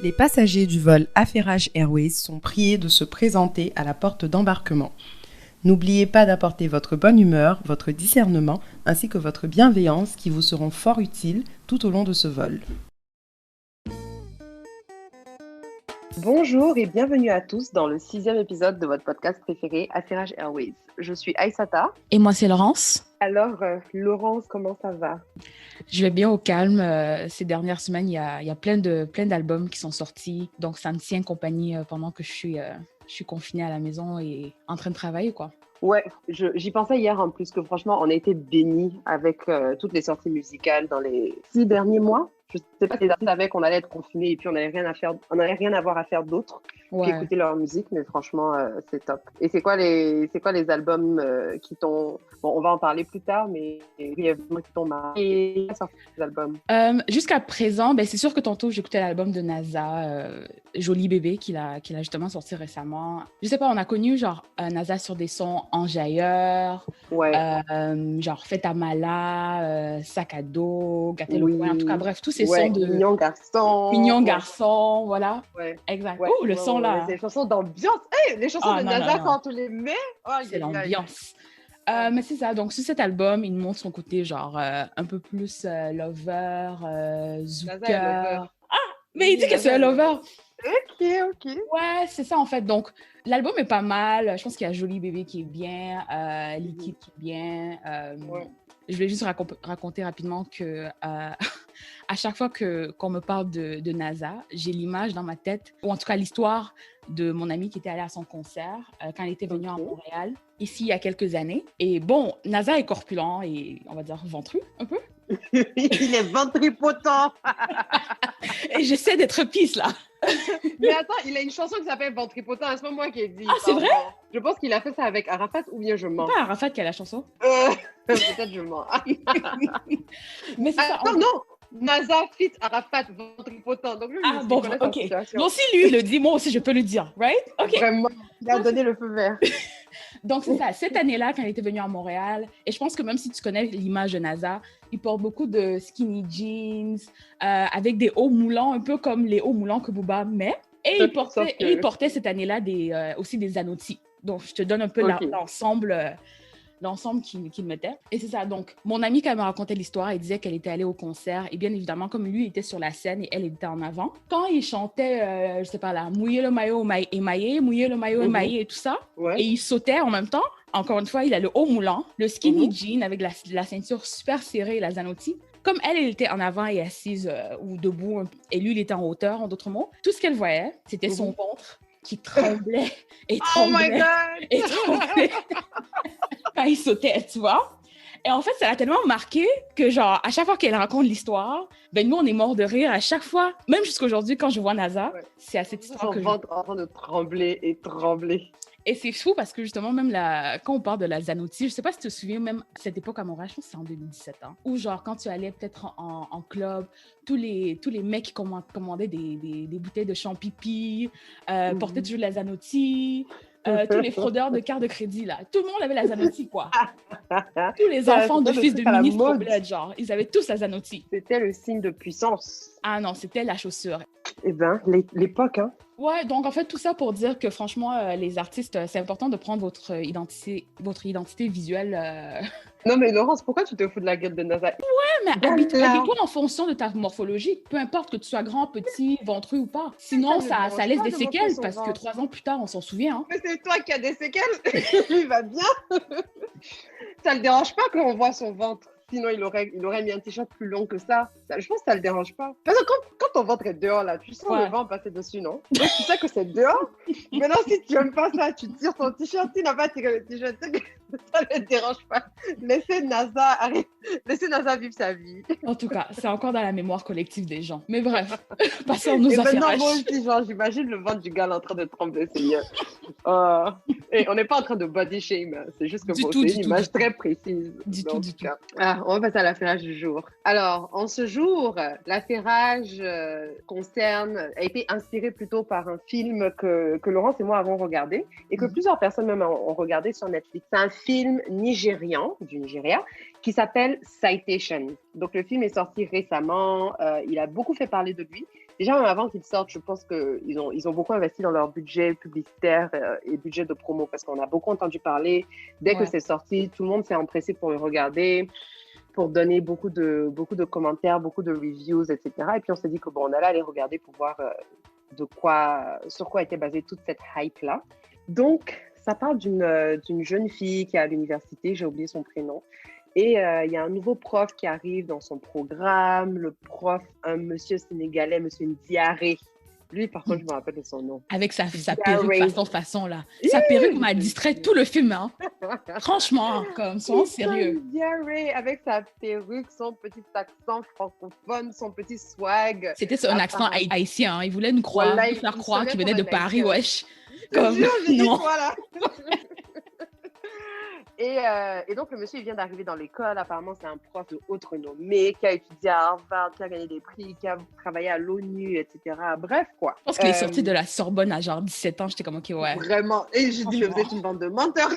Les passagers du vol Affairage Airways sont priés de se présenter à la porte d'embarquement. N'oubliez pas d'apporter votre bonne humeur, votre discernement ainsi que votre bienveillance qui vous seront fort utiles tout au long de ce vol. Bonjour et bienvenue à tous dans le 6e épisode de votre podcast préféré, Affairage Airways. Je suis Aïssata. Et moi, c'est Laurence. Alors, Laurence, comment ça va? Je vais bien au calme. Ces dernières semaines, il y a plein d'albums qui sont sortis. Donc, ça me tient compagnie pendant que je suis confinée à la maison et en train de travailler, quoi. Ouais, j'y pensais hier en plus que franchement, on a été bénis avec toutes les sorties musicales dans les 6 derniers mois. Je sais pas si les artistes savaient qu'on allait être confinés et puis on n'allait rien avoir à faire d'autre qu'écouter leur musique, mais franchement, c'est top. Et c'est quoi les albums qui t'ont... Bon, on va en parler plus tard, mais brièvement, qui t'ont marqué sorti des albums? Jusqu'à présent, c'est sûr que tantôt, j'écoutais l'album de NASA, Joli Bébé, qu'il a justement sorti récemment. Je sais pas, on a connu genre NASA sur des sons enjailleurs, genre Fête à Mala, Sac à dos, Gâter le coin, en tout cas, bref, tous ces sons de... Mignon garçon, voilà. Ouais. Exact. Oh, le son là. C'est des chansons d'ambiance. Hey, les chansons de NASA, quand on les met, c'est l'ambiance. Mais c'est ça, donc sur cet album, il montre son côté genre un peu plus lover, zouker. Mais il dit que c'est un lover. Ok. Ouais, c'est ça en fait. Donc, l'album est pas mal. Je pense qu'il y a Joli Bébé qui est bien, Liquide qui est bien. Je voulais juste raconter rapidement que à chaque fois qu'on me parle de NASA, j'ai l'image dans ma tête, ou en tout cas l'histoire de mon ami qui était allé à son concert quand il était venu à Montréal, ici il y a quelques années. Et bon, NASA est corpulent et on va dire ventru un peu. Il est ventripotent. Et j'essaie d'être pisse là. Mais attends, il a une chanson qui s'appelle Ventripotent, c'est pas moi qui ai dit. Ah, c'est vrai? Je pense qu'il a fait ça avec Arafat ou bien je mens. C'est pas Arafat qui a la chanson? Peut-être je mens. Mais c'est ça. Non, NASA fit Arafat Ventripotent. Donc, ok. Donc si lui le dit, moi aussi je peux le dire, right? Ok. Vraiment, il a donné le feu vert. Donc, c'est ça. Cette année-là, quand il était venu à Montréal, et je pense que même si tu connais l'image de NASA, il porte beaucoup de skinny jeans, avec des hauts moulants, un peu comme les hauts moulants que Booba met. Et il portait cette année-là aussi des Zanotti. Donc, je te donne un peu l'ensemble qu'il mettait. Et c'est ça. Donc, mon amie, quand elle me racontait l'histoire, elle disait qu'elle était allée au concert. Et bien évidemment, comme lui était sur la scène et elle était en avant, quand il chantait, je sais pas là, mouiller le maillot émaillé, mouiller le maillot émaillé et tout ça, et il sautait en même temps, encore une fois, il a le haut moulant, le skinny jean avec la ceinture super serrée et la Zanotti. Comme elle était en avant et assise ou debout, et lui, il était en hauteur, en d'autres mots, tout ce qu'elle voyait, c'était son ventre qui tremblait et tremblait et tremblait quand il sautait, tu vois. Et en fait, ça l'a tellement marqué que, genre, à chaque fois qu'elle raconte l'histoire, nous, on est morts de rire à chaque fois. Même jusqu'à aujourd'hui, quand je vois NASA, c'est à cette histoire que son ventre en train de trembler et trembler. Et c'est fou parce que justement, même quand on parle de la Zanotti, je sais pas si tu te souviens, même à cette époque à Montréal, je pense que c'est en 2017, où genre quand tu allais peut-être en club, tous les mecs qui commandaient des bouteilles de champipi, portaient toujours de la Zanotti, tous les fraudeurs de cartes de crédit, là, tout le monde avait la Zanotti, quoi. Tous les enfants de fils de ministres bled, genre, ils avaient tous la Zanotti. C'était le signe de puissance. Ah non, c'était la chaussure. Eh ben, l'époque, hein. Ouais, donc en fait, tout ça pour dire que franchement, les artistes, c'est important de prendre votre identité visuelle. Non, mais Laurence, pourquoi tu te fous de la gueule de NASA? Ouais, mais habille-toi en fonction de ta morphologie. Peu importe que tu sois grand, petit, ventru ou pas. Sinon, ça laisse des séquelles parce que 3 ans plus tard, on s'en souvient. Hein. Mais c'est toi qui as des séquelles. Lui va bien. Ça le dérange pas qu'on voit son ventre. Sinon, il aurait mis un t-shirt plus long que ça. Je pense que ça le dérange pas. Parce que quand ton ventre est dehors, là, tu sens le vent passer dessus, non? Donc, tu sais que c'est dehors. Maintenant, si tu n'aimes pas ça, tu tires ton t-shirt. Tu n'as pas tiré le t-shirt. Ça ne le dérange pas. Laissez NASA vivre sa vie. En tout cas, c'est encore dans la mémoire collective des gens. Mais bref, passons nos affaires. Maintenant, moi aussi, genre, j'imagine le ventre du gars en train de trembler, Seigneur. Et on n'est pas en train de body shame. C'est juste que c'est une image très précise. Du tout. On va passer à l'affairage du jour. Alors, en ce jour, l'affairage a été inspiré plutôt par un film que Laurence et moi avons regardé et que plusieurs personnes même ont regardé sur Netflix. C'est un film nigérian, du Nigeria, qui s'appelle Citation. Donc, le film est sorti récemment. Il a beaucoup fait parler de lui. Déjà, même avant qu'il sorte, je pense qu'ils ont beaucoup investi dans leur budget publicitaire et budget de promo parce qu'on a beaucoup entendu parler. Dès que c'est sorti, tout le monde s'est empressé pour le regarder, pour donner beaucoup de commentaires, beaucoup de reviews, etc. Et puis, on s'est dit que bon, on allait aller regarder pour voir sur quoi était basée toute cette hype-là. Donc, ça parle d'une jeune fille qui est à l'université, j'ai oublié son prénom. Et il y a un nouveau prof qui arrive dans son programme. Le prof, un monsieur sénégalais, monsieur Ndiaré. Lui, par contre, je me rappelle de son nom. Avec sa perruque façon là. Sa perruque m'a distrait tout le film. Hein. Franchement, comme soyons sérieux. Ndiaré, avec sa perruque, son petit accent francophone, son petit swag. C'était un accent haïtien. Hein. Il voulait nous faire croire qu'il venait de Paris, wesh. Comme, non. Voilà. Et donc, le monsieur, il vient d'arriver dans l'école. Apparemment, c'est un prof de haute renommée qui a étudié à Harvard, qui a gagné des prix, qui a travaillé à l'ONU, etc. Bref, quoi. Je pense qu'il est sorti de la Sorbonne à genre 17 ans. J'étais comme, OK, ouais. Vraiment. Et j'ai dit, mais vous êtes une bande de menteurs.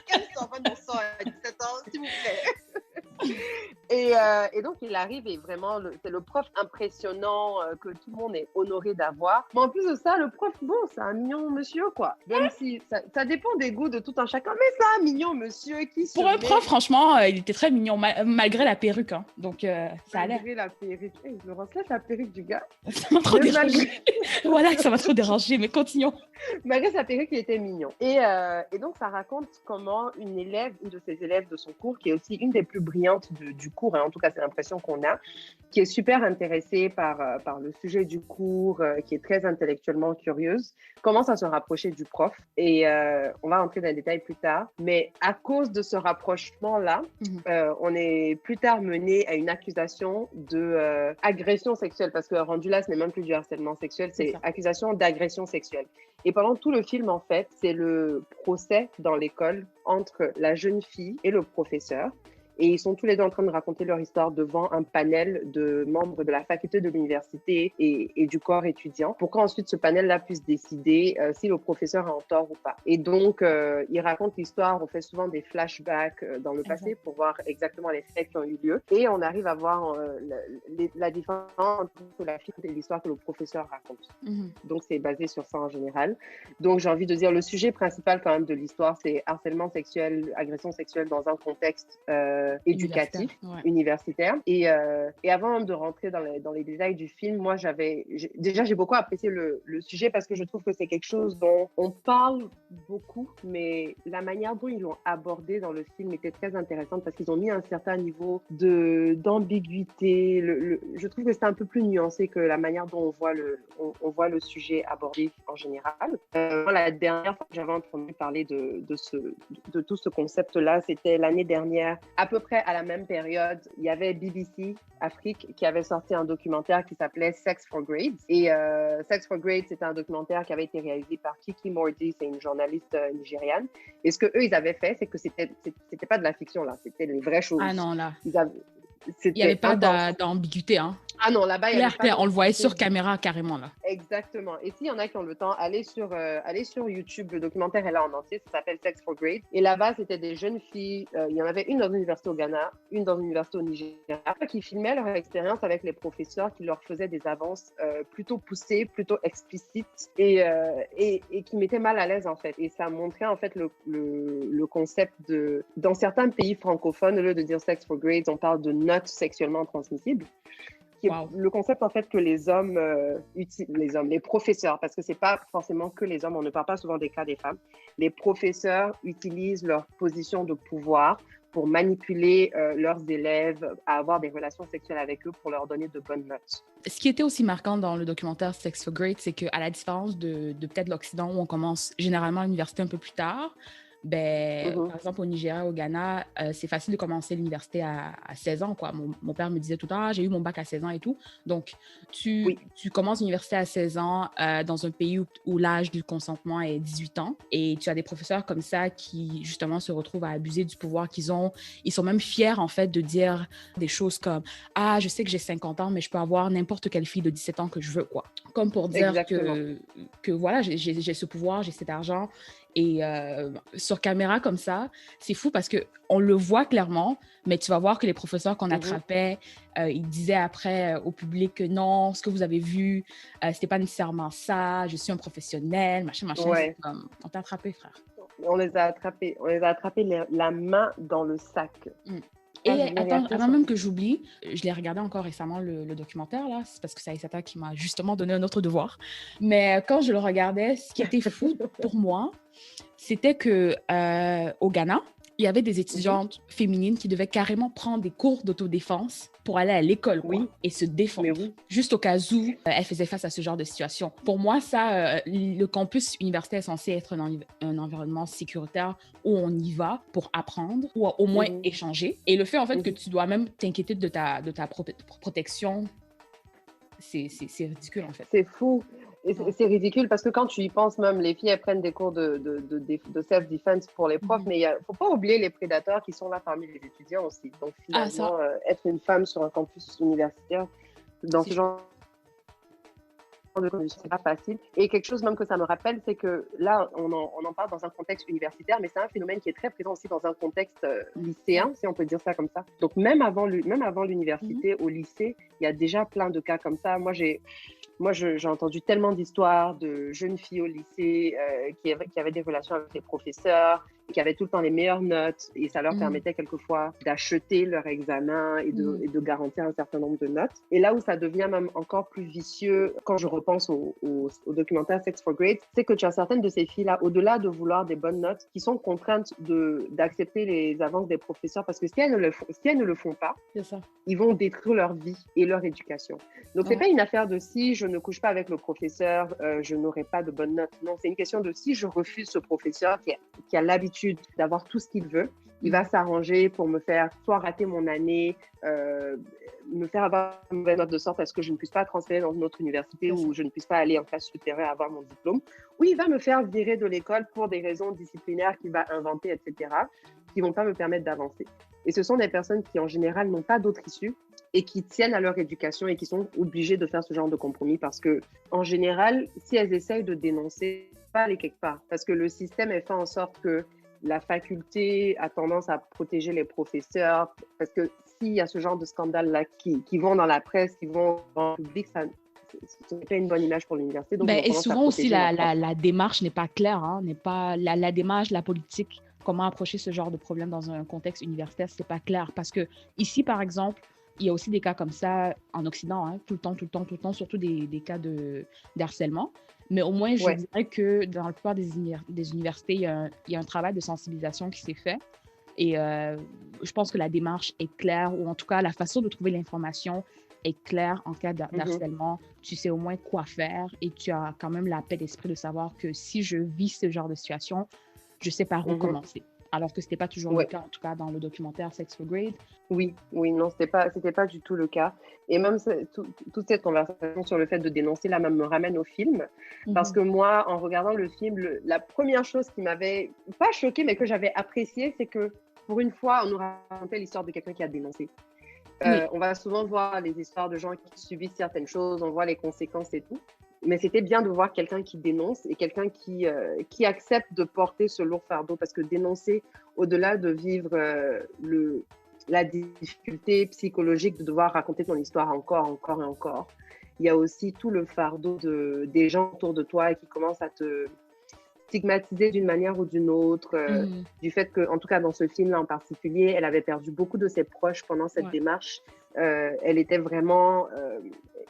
Quelle Sorbonne on sort à 17 ans, s'il vous plaît. Et donc, il arrive et vraiment, c'est le prof impressionnant que tout le monde est honoré d'avoir. Mais en plus de ça, le prof, bon, c'est un mignon monsieur, quoi. Même si ça dépend des goûts de tout un chacun, mais c'est un mignon monsieur qui se Pour un prof, franchement, il était très mignon, malgré la perruque. Hein. Donc, ça allait. Malgré la perruque. Hey, je relève la perruque du gars. Ça m'a trop dérangé. Voilà, ça m'a trop dérangé, mais continuons. Malgré sa perruque, il était mignon. Et donc, ça raconte comment une de ses élèves de son cours, qui est aussi une des plus brillantes du cours, hein, en tout cas, c'est l'impression qu'on a, qui est super intéressée par le sujet du cours, qui est très intellectuellement curieuse, commence à se rapprocher du prof. Et on va entrer dans les détails plus tard. Mais à cause de ce rapprochement-là, on est plus tard mené à une accusation d'agression sexuelle. Parce que rendu là, ce n'est même plus du harcèlement sexuel, c'est accusation d'agression sexuelle. Et pendant tout le film, en fait, c'est le procès dans l'école entre la jeune fille et le professeur. Et ils sont tous les deux en train de raconter leur histoire devant un panel de membres de la faculté de l'université et du corps étudiant pour qu'ensuite ce panel-là puisse décider si le professeur a tort ou pas. Et donc, ils racontent l'histoire, on fait souvent des flashbacks dans le passé pour voir exactement les faits qui ont eu lieu. Et on arrive à voir la différence entre la fille et l'histoire que le professeur raconte. Donc, c'est basé sur ça en général. Donc, j'ai envie de dire, le sujet principal quand même de l'histoire, c'est harcèlement sexuel, agression sexuelle dans un contexte éducatif, universitaire. Et avant même de rentrer dans les détails du film, moi, j'ai beaucoup apprécié le sujet parce que je trouve que c'est quelque chose dont on parle beaucoup, mais la manière dont ils l'ont abordé dans le film était très intéressante parce qu'ils ont mis un certain niveau d'ambiguïté. Je trouve que c'est un peu plus nuancé que la manière dont on voit le sujet abordé en général. La dernière fois que j'avais entendu parler de tout ce concept-là, c'était l'année dernière, à peu près à la même période, il y avait BBC Afrique qui avait sorti un documentaire qui s'appelait Sex for Grades. Et Sex for Grades, c'était un documentaire qui avait été réalisé par Kiki Mordi, c'est une journaliste nigériane. Et ce qu'eux, ils avaient fait, c'est que c'était pas de la fiction, là, c'était les vraies choses. Ah non, là. Il n'y avait pas d'ambiguïté, hein. Ah non, là-bas, il y avait pas on le voyait sur caméra carrément, là. Exactement. Et s'il y en a qui ont le temps, allez sur YouTube. Le documentaire est là en entier. Ça s'appelle Sex for Grades. Et là-bas, c'était des jeunes filles. Il y en avait une dans une université au Ghana, une dans une université au Nigeria, qui filmaient leur expérience avec les professeurs qui leur faisaient des avances plutôt poussées, plutôt explicites et qui mettaient mal à l'aise, en fait. Et ça montrait, en fait, le concept dans certains pays francophones, au lieu de dire Sex for Grades, on parle de notes sexuellement transmissibles. Wow. Le concept, en fait, que les hommes, les professeurs, parce que c'est pas forcément que les hommes, on ne parle pas souvent des cas des femmes, les professeurs utilisent leur position de pouvoir pour manipuler leurs élèves à avoir des relations sexuelles avec eux pour leur donner de bonnes notes. Ce qui était aussi marquant dans le documentaire Sex for Grades, c'est qu'à la différence de peut-être l'Occident où on commence généralement à l'université un peu plus tard, par exemple, au Nigeria, au Ghana, c'est facile de commencer l'université à 16 ans, quoi. Mon père me disait tout le temps, j'ai eu mon bac à 16 ans et tout. Donc, tu commences l'université à 16 ans dans un pays où l'âge du consentement est 18 ans. Et tu as des professeurs comme ça qui, justement, se retrouvent à abuser du pouvoir qu'ils ont. Ils sont même fiers, en fait, de dire des choses comme « Ah, je sais que j'ai 50 ans, mais je peux avoir n'importe quelle fille de 17 ans que je veux, quoi. » Comme pour dire que voilà, j'ai ce pouvoir, j'ai cet argent Et sur caméra comme ça, c'est fou parce qu'on le voit clairement, mais tu vas voir que les professeurs qu'on attrapait, ils disaient après au public que non, ce que vous avez vu, c'était pas nécessairement ça, je suis un professionnel, machin, machin. Ouais. C'est comme, on t'a attrapé, frère. On les a attrapés la main dans le sac. Et attends, avant même que j'oublie, je l'ai regardé encore récemment, le documentaire, là, c'est parce que c'est Aïssata qui m'a justement donné un autre devoir. Mais quand je le regardais, ce qui était fou pour moi, c'était que au Ghana, il y avait des étudiantes féminines qui devaient carrément prendre des cours d'autodéfense pour aller à l'école et se défendre, juste au cas où elles faisaient face à ce genre de situation. Pour moi, ça, le campus universitaire est censé être un environnement sécuritaire où on y va pour apprendre ou au moins échanger. Et le fait, en fait, que tu dois même t'inquiéter de ta protection, c'est ridicule, en fait. C'est fou. Et c'est ridicule parce que quand tu y penses, même les filles, elles prennent des cours de self-defense pour les profs, mais il ne faut pas oublier les prédateurs qui sont là parmi les étudiants aussi. Donc finalement, être une femme sur un campus universitaire, dans ce genre de conditions, c'est pas facile. Et quelque chose même que ça me rappelle, c'est que là, on en parle dans un contexte universitaire, mais c'est un phénomène qui est très présent aussi dans un contexte lycéen, si on peut dire ça comme ça. Donc même avant l'université, au lycée, il y a déjà plein de cas comme ça. Moi, j'ai entendu tellement d'histoires de jeunes filles au lycée qui avaient des relations avec les professeurs, qui avaient tout le temps les meilleures notes et ça leur permettait quelquefois d'acheter leur examen et de garantir un certain nombre de notes. Et là où ça devient même encore plus vicieux, quand je repense au documentaire Sex for Grades, c'est que tu as certaines de ces filles-là, au-delà de vouloir des bonnes notes, qui sont contraintes d'accepter les avances des professeurs parce que si elles ne le font pas, ils vont détruire leur vie et leur éducation. Donc, c'est pas une affaire de si je ne couche pas avec le professeur, je n'aurai pas de bonnes notes. Non, c'est une question de si je refuse ce professeur qui a l'habitude d'avoir tout ce qu'il veut, il va s'arranger pour me faire soit rater mon année, me faire avoir une mauvaise note de sorte à ce que je ne puisse pas transférer dans une autre université ou je ne puisse pas aller en classe supérieure avoir mon diplôme, ou il va me faire virer de l'école pour des raisons disciplinaires qu'il va inventer, etc., qui ne vont pas me permettre d'avancer. Et ce sont des personnes qui, en général, n'ont pas d'autre issue et qui tiennent à leur éducation et qui sont obligées de faire ce genre de compromis parce que, en général, si elles essayent de dénoncer, pas aller quelque part. Parce que le système est fait en sorte que la faculté a tendance à protéger les professeurs. Parce que s'il y a ce genre de scandales-là qui vont dans la presse, qui vont dans le public, ça n'est pas une bonne image pour l'université. Donc et souvent aussi, la démarche n'est pas claire. Hein, n'est pas, la démarche, la politique, comment approcher ce genre de problème dans un contexte universitaire, c'est pas clair. Parce que ici, par exemple, il y a aussi des cas comme ça en Occident, hein, tout le temps, surtout des cas de harcèlement. Mais au moins, je dirais que dans la plupart des universités, il y a un travail de sensibilisation qui s'est fait. Et je pense que la démarche est claire, ou en tout cas, la façon de trouver l'information est claire en cas d'harcèlement. Tu sais au moins quoi faire et tu as quand même la paix d'esprit de savoir que si je vis ce genre de situation, je sais par où commencer. Alors que ce n'était pas toujours le cas, en tout cas dans le documentaire Sex for Grades. Oui, non, c'était pas du tout le cas. Et même toute cette conversation sur le fait de dénoncer, là, même me ramène au film. Parce que moi, en regardant le film, la première chose qui m'avait, pas choquée, mais que j'avais appréciée, c'est que pour une fois, on nous racontait l'histoire de quelqu'un qui a dénoncé. On va souvent voir les histoires de gens qui subissent certaines choses, on voit les conséquences et tout. Mais c'était bien de voir quelqu'un qui dénonce et quelqu'un qui accepte de porter ce lourd fardeau. Parce que dénoncer, au-delà de vivre la difficulté psychologique de devoir raconter ton histoire encore et encore, il y a aussi tout le fardeau des gens autour de toi qui commencent à te stigmatiser d'une manière ou d'une autre, du fait que, en tout cas dans ce film-là en particulier, elle avait perdu beaucoup de ses proches pendant cette démarche. Elle était vraiment...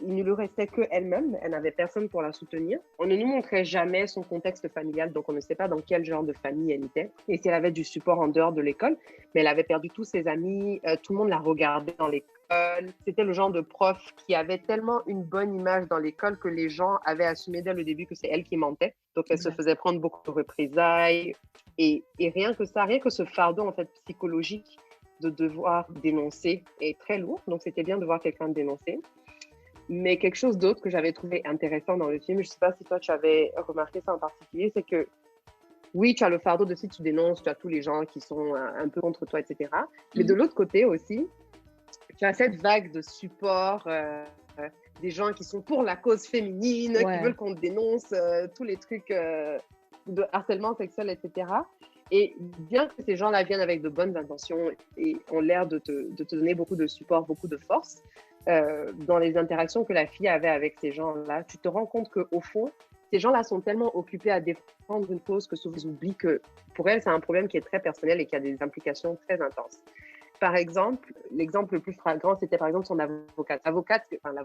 il ne lui restait qu'elle-même, elle n'avait personne pour la soutenir. On ne nous montrait jamais son contexte familial, donc on ne sait pas dans quel genre de famille elle était et si elle avait du support en dehors de l'école, mais elle avait perdu tous ses amis, tout le monde la regardait dans l'école. C'était le genre de prof qui avait tellement une bonne image dans l'école que les gens avaient assumé dès le début que c'est elle qui mentait. Donc elle se faisait prendre beaucoup de représailles et rien que ce fardeau en fait psychologique de devoir dénoncer est très lourd. Donc c'était bien de voir quelqu'un dénoncer. Mais quelque chose d'autre que j'avais trouvé intéressant dans le film, je ne sais pas si toi tu avais remarqué ça en particulier, c'est que oui, tu as le fardeau de si tu dénonces, tu as tous les gens qui sont un peu contre toi, etc. Mais de l'autre côté aussi, tu as cette vague de support, des gens qui sont pour la cause féminine, qui veulent qu'on dénonce tous les trucs de harcèlement sexuel, etc. Et bien que ces gens-là viennent avec de bonnes intentions et ont l'air de te donner beaucoup de support, beaucoup de force, dans les interactions que la fille avait avec ces gens-là, tu te rends compte qu'au fond, ces gens-là sont tellement occupés à défendre une cause que souvent ils oublient que pour elles, c'est un problème qui est très personnel et qui a des implications très intenses. Par exemple, l'exemple le plus flagrant, c'était par exemple son avocate. La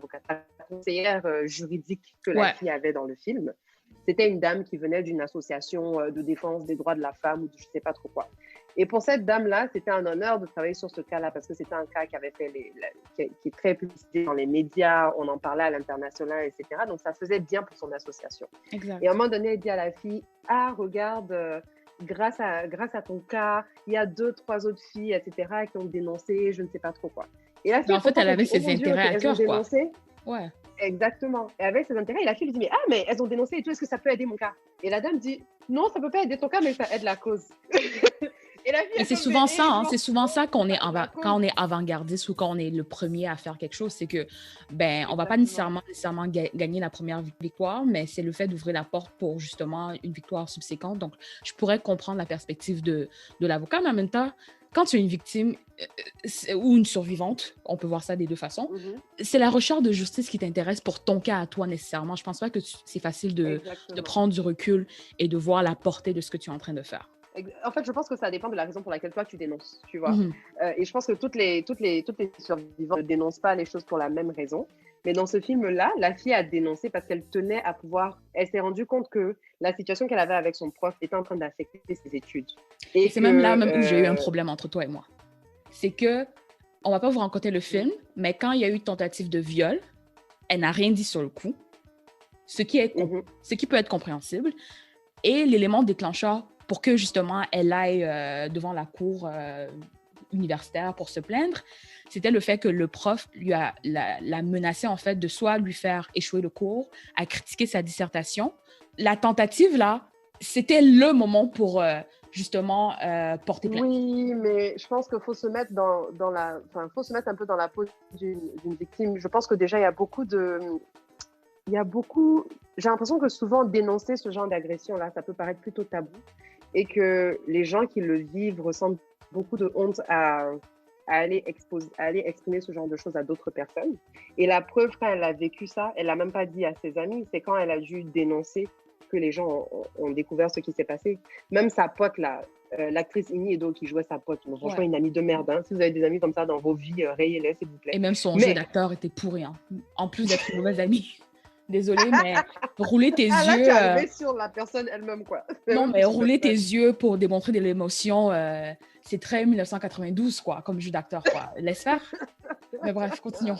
conseillère juridique que la fille avait dans le film. C'était une dame qui venait d'une association de défense des droits de la femme ou de je ne sais pas trop quoi. Et pour cette dame-là, c'était un honneur de travailler sur ce cas-là parce que c'était un cas qui avait fait qui est très publicité dans les médias, on en parlait à l'international, etc. Donc ça faisait bien pour son association. Exact. Et à un moment donné, elle dit à la fille, ah, regarde, grâce à ton cas, il y a 2-3 autres filles, etc., qui ont dénoncé, je ne sais pas trop quoi. Et la fille, en fait, elle avait ses intérêts à cœur, quoi. Ouais. Exactement. Et avec ses intérêts, et la fille lui dit, mais elles ont dénoncé et tout, est-ce que ça peut aider mon cas? Et la dame dit, non, ça peut pas aider ton cas, mais ça aide la cause. Et la fille, c'est souvent ça, hein, c'est souvent ça qu'on est quand on est avant-gardiste ou quand on est le premier à faire quelque chose, c'est que on va pas nécessairement gagner la première victoire, mais c'est le fait d'ouvrir la porte pour justement une victoire subséquente. Donc, je pourrais comprendre la perspective de l'avocat, mais en même temps, quand tu es une victime ou une survivante, on peut voir ça des deux façons, c'est la recherche de justice qui t'intéresse pour ton cas à toi nécessairement. Je pense pas que c'est facile de prendre du recul et de voir la portée de ce que tu es en train de faire. En fait, je pense que ça dépend de la raison pour laquelle toi tu dénonces, tu vois. Et je pense que toutes les survivantes ne dénoncent pas les choses pour la même raison. Mais dans ce film-là, la fille a dénoncé parce qu'elle tenait à pouvoir. Elle s'est rendue compte que la situation qu'elle avait avec son prof était en train d'affecter ses études. Et c'est même là où j'ai eu un problème entre toi et moi. C'est que, on va pas vous raconter le film, mais quand il y a eu tentative de viol, elle n'a rien dit sur le coup, ce qui peut être compréhensible. Et l'élément déclencheur pour que justement elle aille devant la cour universitaire pour se plaindre, c'était le fait que le prof l'a menacé en fait de soit lui faire échouer le cours, à critiquer sa dissertation. La tentative là, c'était le moment pour justement porter plainte. Oui, mais je pense qu'il faut se mettre faut se mettre un peu dans la peau d'une victime. Je pense que déjà il y a beaucoup, j'ai l'impression que souvent dénoncer ce genre d'agression-là, ça peut paraître plutôt tabou et que les gens qui le vivent ressentent beaucoup de honte à aller exprimer ce genre de choses à d'autres personnes. Et la preuve, quand elle a vécu ça, elle l'a même pas dit à ses amis, c'est quand elle a dû dénoncer que les gens ont découvert ce qui s'est passé. Même sa pote, là, l'actrice Ini Edo qui jouait sa pote, franchement, une amie de merde. Hein. Si vous avez des amis comme ça dans vos vies, rayez-les, s'il vous plaît. Et même son jeu d'acteur était pourri, hein. En plus d'être une mauvaise amie. Désolée, mais rouler tes yeux... tu es arrivé sur la personne elle-même, quoi. Non, mais rouler tes yeux pour démontrer de l'émotion, c'est très 1992, quoi, comme jeu d'acteur, quoi. Laisse faire. Mais bref, continuons.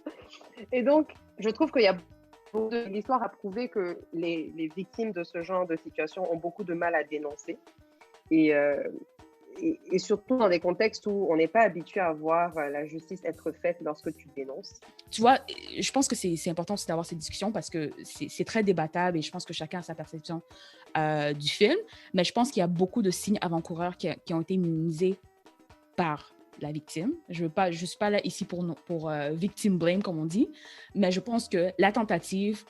Et donc, je trouve qu'il y a l'histoire a prouvé que les victimes de ce genre de situation ont beaucoup de mal à dénoncer. Et surtout dans des contextes où on n'est pas habitué à voir la justice être faite lorsque tu dénonces. Tu vois, je pense que c'est important aussi d'avoir ces discussions parce que c'est très débattable et je pense que chacun a sa perception du film. Mais je pense qu'il y a beaucoup de signes avant-coureurs qui ont été minimisés par la victime. Je ne suis pas là ici pour victim blame, comme on dit, mais je pense que la tentative,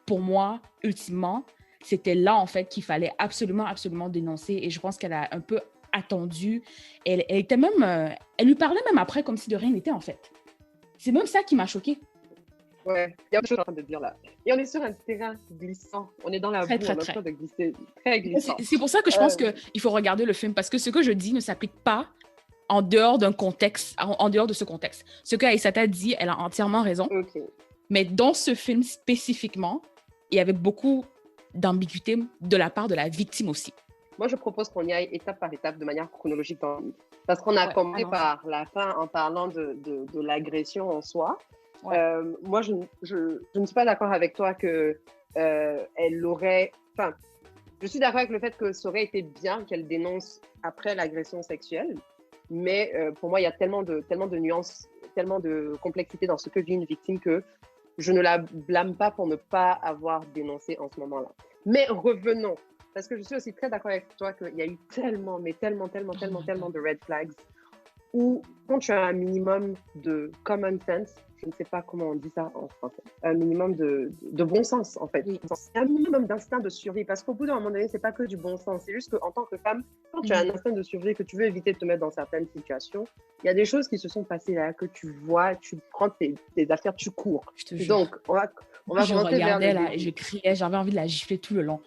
pour moi, ultimement, c'était là, en fait, qu'il fallait absolument, absolument dénoncer. Et je pense qu'elle a un peu attendu. Elle était même... elle lui parlait même après comme si de rien n'était, en fait. C'est même ça qui m'a choquée. Ouais, il y a autre chose en train de dire là. Et on est sur un terrain glissant. On est dans la boue, on est en train de glisser. Très glissant. C'est pour ça que je pense qu'il faut regarder le film, parce que ce que je dis ne s'applique pas en dehors d'un contexte, en dehors de ce contexte. Ce que Aïssata dit, elle a entièrement raison. Okay. Mais dans ce film spécifiquement, il y avait beaucoup d'ambiguïté de la part de la victime aussi. Moi, je propose qu'on y aille étape par étape, de manière chronologique. Parce qu'on a commencé par la fin en parlant de l'agression en soi. Ouais. Moi, je ne suis pas d'accord avec toi que elle aurait... Enfin, je suis d'accord avec le fait que ça aurait été bien qu'elle dénonce après l'agression sexuelle. Mais pour moi, il y a tellement de nuances, tellement de complexité dans ce que vit une victime que je ne la blâme pas pour ne pas avoir dénoncé en ce moment-là. Mais revenons, parce que je suis aussi très d'accord avec toi qu'il y a eu tellement de red flags où quand tu as un minimum de common sense, je ne sais pas comment on dit ça en français, un minimum de bon sens, en fait. Oui. Un minimum d'instinct de survie, parce qu'au bout d'un moment donné, c'est pas que du bon sens, c'est juste qu'en tant que femme, quand tu as un instinct de survie, que tu veux éviter de te mettre dans certaines situations, il y a des choses qui se sont passées là, que tu vois, tu prends tes affaires, tu cours. Je te jure. Donc, on va Je commencer vers regardais le là et début. je criais, j'avais envie de la gifler tout le long.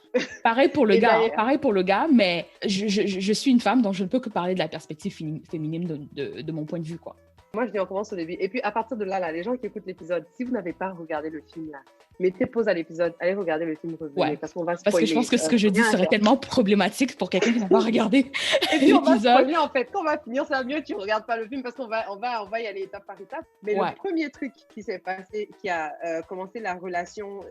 Pareil pour le gars, pareil pour le gars, mais je suis une femme, donc je ne peux que parler de la perspective féminine de mon point de vue, quoi. Moi, je dis, on commence au début. Et puis, à partir de là, les gens qui écoutent l'épisode, si vous n'avez pas regardé le film, là, mettez pause à l'épisode, allez regarder le film, revenez, Ouais. parce qu'on va spoiler. Parce que je pense que ce que je dis serait tellement problématique pour quelqu'un qui n'a pas regardé Et puis, on va l'épisode. spoiler, en fait. Quand on va finir, ça va mieux, tu ne regardes pas le film, parce qu'on va y aller étape par étape. Mais le premier truc qui s'est passé, qui a commencé la relation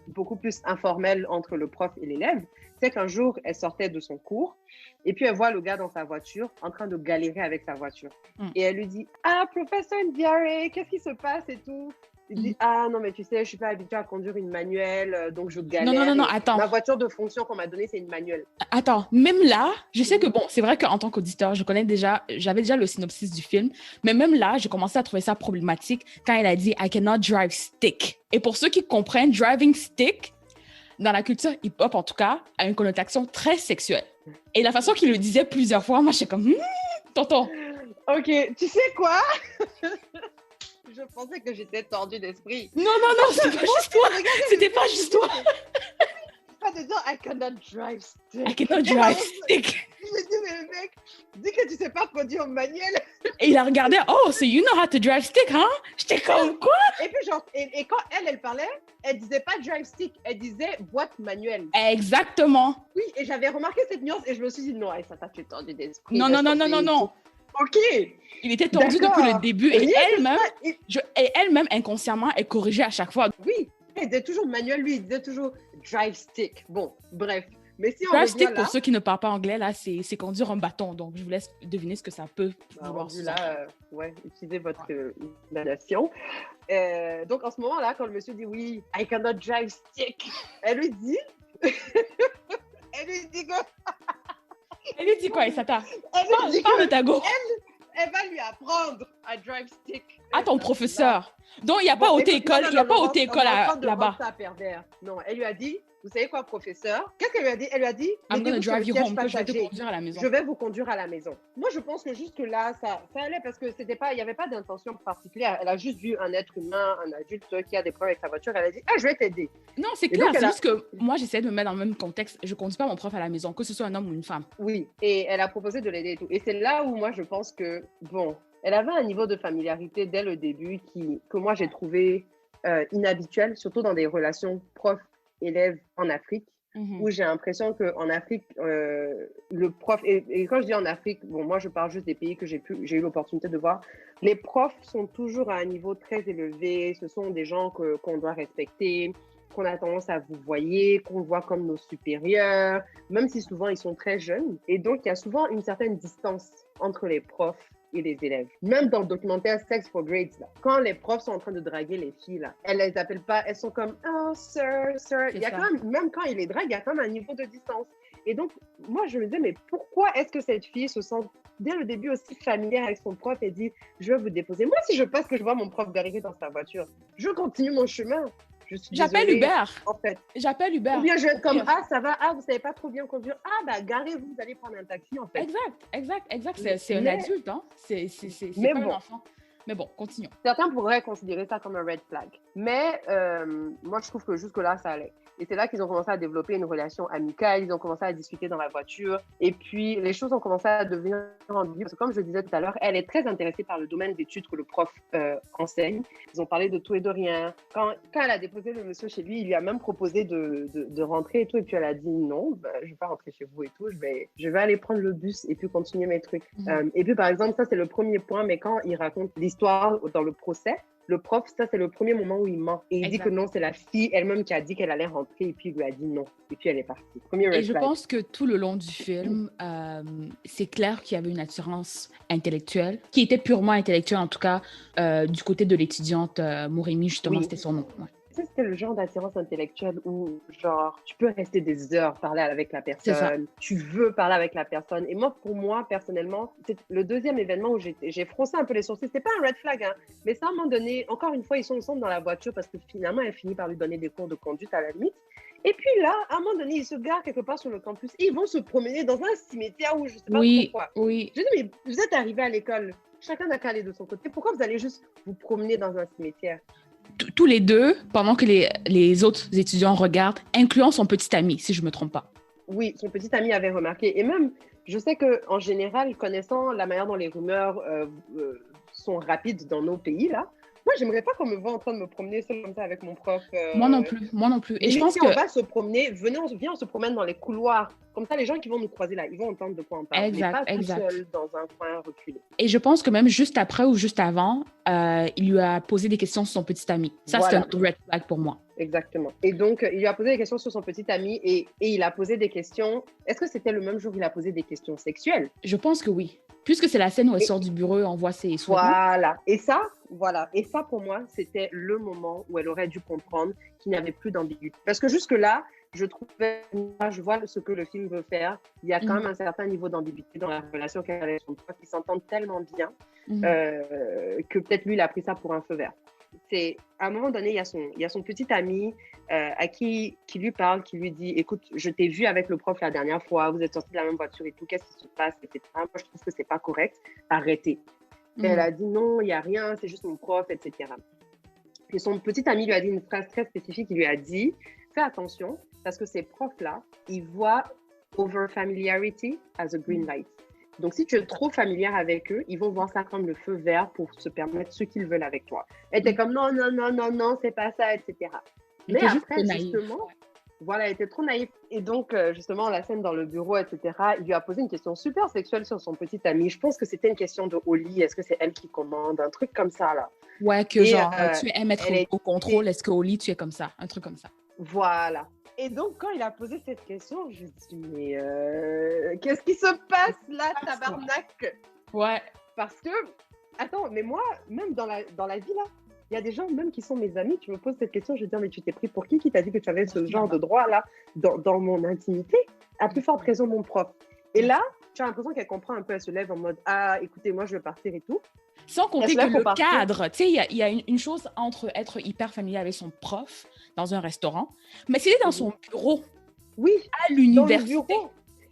beaucoup plus informelle entre le prof et l'élève, c'est qu'un jour, elle sortait de son cours et puis elle voit le gars dans sa voiture en train de galérer avec sa voiture. Et elle lui dit « Ah, professeur Ndiaye, qu'est-ce qui se passe et tout ?» Il dit « Ah non, mais tu sais, je ne suis pas habituée à conduire une manuelle, donc je galère. Non, attends. Ma voiture de fonction qu'on m'a donnée, c'est une manuelle. » Attends, même là, je sais que bon, c'est vrai qu'en tant qu'auditeur, j'avais déjà le synopsis du film, mais même là, j'ai commencé à trouver ça problématique quand elle a dit « I cannot drive stick ». Et pour ceux qui comprennent, driving stick, dans la culture hip-hop en tout cas, a une connotation très sexuelle. Et la façon qu'il le disait plusieurs fois, moi, j'étais comme tonton. Ok, tu sais quoi? Je pensais que j'étais tordue d'esprit. Non, c'était pas juste toi. C'était pas juste toi. Pas de dire I cannot drive stick. I cannot drive stick. Je dis, mais le mec, dis que tu sais pas conduire au manuel. Et il a regardé, oh, so you know how to drive stick, hein? J'étais comme quoi? Et puis genre, et quand elle parlait, elle disait pas drive stick, elle disait boîte manuelle. Exactement. Oui, et j'avais remarqué cette nuance et je me suis dit, non, ça t'a fait tordu d'esprit. Non. Ok. Il était tordu depuis le début et elle-même, inconsciemment, est corrigée à chaque fois. Oui, elle disait toujours manuel, lui, il disait toujours drive stick. Bon, bref. Mais si on drive stick, pour ceux qui ne parlent pas anglais, là, c'est conduire un bâton. Donc, je vous laisse deviner ce que ça peut vouloir dire. Là, utilisez votre imagination. Donc, en ce moment-là, quand le monsieur dit oui, I cannot drive stick, elle lui dit... elle lui dit quoi? Elle lui dit quoi, Isata? Elle lui dit parle de ta go. Elle va lui apprendre à drive stick. À ton professeur. Donc, il n'y a pas auto-école, il n'y a pas auto-école là-bas. Non, elle lui a dit, vous savez quoi, professeur? Qu'est-ce qu'elle lui a dit? Elle lui a dit, I'm gonna drive you home, que je vais te conduire à la maison. Je vais vous conduire à la maison. Moi, je pense que jusque-là, ça allait parce que il n'y avait pas d'intention particulière. Elle a juste vu un être humain, un adulte qui a des problèmes avec sa voiture. Elle a dit, je vais t'aider. Non, c'est clair. C'est juste que moi, j'essaie de me mettre dans le même contexte. Je ne conduis pas mon prof à la maison, que ce soit un homme ou une femme. Oui, et elle a proposé de l'aider et tout. Et c'est là où moi, je pense que, bon, elle avait un niveau de familiarité dès le début que moi, j'ai trouvé inhabituel, surtout dans des relations prof-élève en Afrique. Où j'ai l'impression qu'en Afrique, le prof, et quand je dis en Afrique, bon, moi je parle juste des pays que j'ai eu l'opportunité de voir, les profs sont toujours à un niveau très élevé, ce sont des gens qu'on doit respecter, qu'on a tendance à vous voyer, qu'on voit comme nos supérieurs, même si souvent ils sont très jeunes. Et donc il y a souvent une certaine distance entre les profs et les élèves. Même dans le documentaire Sex for Grades, là, quand les profs sont en train de draguer les filles, là, elles les appellent pas, elles sont comme « Oh, sir, sir ». Il y a quand même quand ils les draguent, il y a quand même un niveau de distance. Et donc, moi, je me disais, mais pourquoi est-ce que cette fille se sent dès le début aussi familière avec son prof et dit « Je vais vous déposer ». Moi, si je passe que je vois mon prof galérer dans sa voiture, je continue mon chemin. J'appelle Uber. En fait. J'appelle Uber. Ou bien je vais être comme, ah, ça va, ah, vous savez pas trop bien conduire. Ah, bah, garez-vous, vous allez prendre un taxi, en fait. Exact. C'est un adulte, hein. C'est pas un enfant. Mais bon, continuons. Certains pourraient considérer ça comme un red flag. Mais moi, je trouve que jusque-là, ça allait. Et c'est là qu'ils ont commencé à développer une relation amicale, ils ont commencé à discuter dans la voiture. Et puis, les choses ont commencé à devenir ambiguës. Parce que comme je le disais tout à l'heure, elle est très intéressée par le domaine d'études que le prof enseigne. Ils ont parlé de tout et de rien. Quand elle a déposé le monsieur chez lui, il lui a même proposé de rentrer et tout. Et puis, elle a dit non, je ne vais pas rentrer chez vous et tout. Je vais aller prendre le bus et puis continuer mes trucs. Et puis, par exemple, ça, c'est le premier point. Mais quand il raconte l'histoire dans le procès, le prof, ça, c'est le premier moment où il ment. Et il dit que non, c'est la fille elle-même qui a dit qu'elle allait rentrer et puis il lui a dit non. Et puis elle est partie. Et je pense que tout le long du film, c'est clair qu'il y avait une attirance intellectuelle, qui était purement intellectuelle, en tout cas, du côté de l'étudiante Moremi, justement, c'était son nom. Ouais. c'est le genre d'attirance intellectuelle où, genre, tu peux rester des heures parler avec la C'est ça. personne, tu veux parler avec la personne. Et moi, pour moi, personnellement, c'est le deuxième événement où j'ai froncé un peu les sourcils. C'est pas un red flag, hein, mais ça, à un moment donné, encore une fois, ils sont ensemble dans la voiture parce que finalement, elle finit par lui donner des cours de conduite à la limite. Et puis là, à un moment donné, ils se garent quelque part sur le campus et ils vont se promener dans un cimetière où je sais pas Oui, pourquoi. oui. Je dis, mais vous êtes arrivés à l'école, chacun a qu'à aller de son côté. Pourquoi vous allez juste vous promener dans un cimetière? Tous les deux, pendant que les autres étudiants regardent, incluant son petit ami, si je me trompe pas. Oui, son petit ami avait remarqué. Et même, je sais qu'en général, connaissant la manière dont les rumeurs sont rapides dans nos pays, là, moi, j'aimerais pas qu'on me voit en train de me promener seul comme ça avec mon prof. Moi non plus, moi non plus. Et je pense si que on va se promener, viens, on se promène dans les couloirs. Comme ça, les gens qui vont nous croiser là, ils vont entendre de quoi on parle. exact, Mais pas tout exact. seul dans un coin reculé. Et je pense que même juste après ou juste avant, il lui a posé des questions sur son petit ami. Ça, Voilà. c'est un red flag pour moi. Exactement. Et donc, il lui a posé des questions sur son petit ami et il a posé des questions. Est-ce que c'était le même jour où il a posé des questions sexuelles? Je pense que oui. Puisque c'est la scène où elle sort du bureau, on voit ses sourires. Voilà. Et ça, pour moi, c'était le moment où elle aurait dû comprendre qu'il n'y avait plus d'ambiguïté. Parce que jusque-là, je vois ce que le film veut faire. Il y a quand même un certain niveau d'ambiguïté dans la relation qu'elle a avec son prof. Ils s'entendent tellement bien que peut-être lui, il a pris ça pour un feu vert. C'est à un moment donné, il y a son petit ami qui lui parle, qui lui dit, écoute, je t'ai vu avec le prof la dernière fois, vous êtes sortis de la même voiture et tout, qu'est-ce qui se passe, etc. Moi, je trouve que c'est pas correct, arrêtez. Et elle a dit non, il n'y a rien, c'est juste mon prof, etc. Et son petit ami lui a dit une phrase très spécifique, il lui a dit, fais attention, parce que ces profs-là, ils voient over familiarity as a green light. Donc, si tu es trop familière avec eux, ils vont voir ça comme le feu vert pour se permettre ce qu'ils veulent avec toi. Elle était comme non, non, non, non, non, c'est pas ça, etc. Mais après, justement, voilà, elle était trop naïve. Et donc, justement, la scène dans le bureau, etc., il lui a posé une question super sexuelle sur son petit ami. Je pense que c'était une question de Oli. Est-ce que c'est elle qui commande? Un truc comme ça, là. Ouais, que genre, tu aimes être au contrôle. Est-ce qu'au lit, tu es comme ça? Un truc comme ça. Voilà. Et donc, quand il a posé cette question, je me suis dit, mais qu'est-ce qui se passe là, tabarnak? Ouais. Parce que, attends, mais moi, même dans la vie, là, il y a des gens, même qui sont mes amis, tu me poses cette question, je vais dire, mais tu t'es pris pour qui t'a dit que tu avais ce genre de droit, là, dans mon intimité? À plus forte raison, mon prof. Et là, tu as l'impression qu'elle comprend un peu, elle se lève en mode, ah, écoutez, moi, je vais partir et tout. Sans compter que le cadre, tu sais, il y a une chose entre être hyper familier avec son prof dans un restaurant, mais s'il est dans son bureau, oui, à l'université.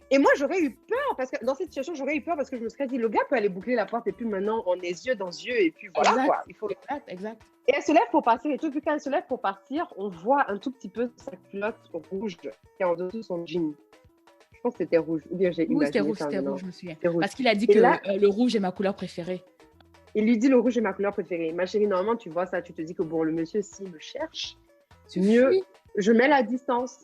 Et moi, j'aurais eu peur, parce que dans cette situation, j'aurais eu peur parce que je me serais dit, le gars peut aller boucler la porte et puis maintenant, on est yeux dans yeux et puis voilà, quoi. Il faut... Exact. Et elle se lève pour partir et tout, puis quand elle se lève pour partir, on voit un tout petit peu sa culotte rouge qui est en dessous de son jean. Je pense que c'était rouge. Ou bien j'ai imaginé. Oui, c'était rouge, je me souviens. Rouge. Parce qu'il a dit que là, le rouge est ma couleur préférée. Il lui dit, le rouge est ma couleur préférée. Ma chérie, normalement, tu vois ça, tu te dis que bon, le monsieur, s'il me cherche, mieux, je mets la distance.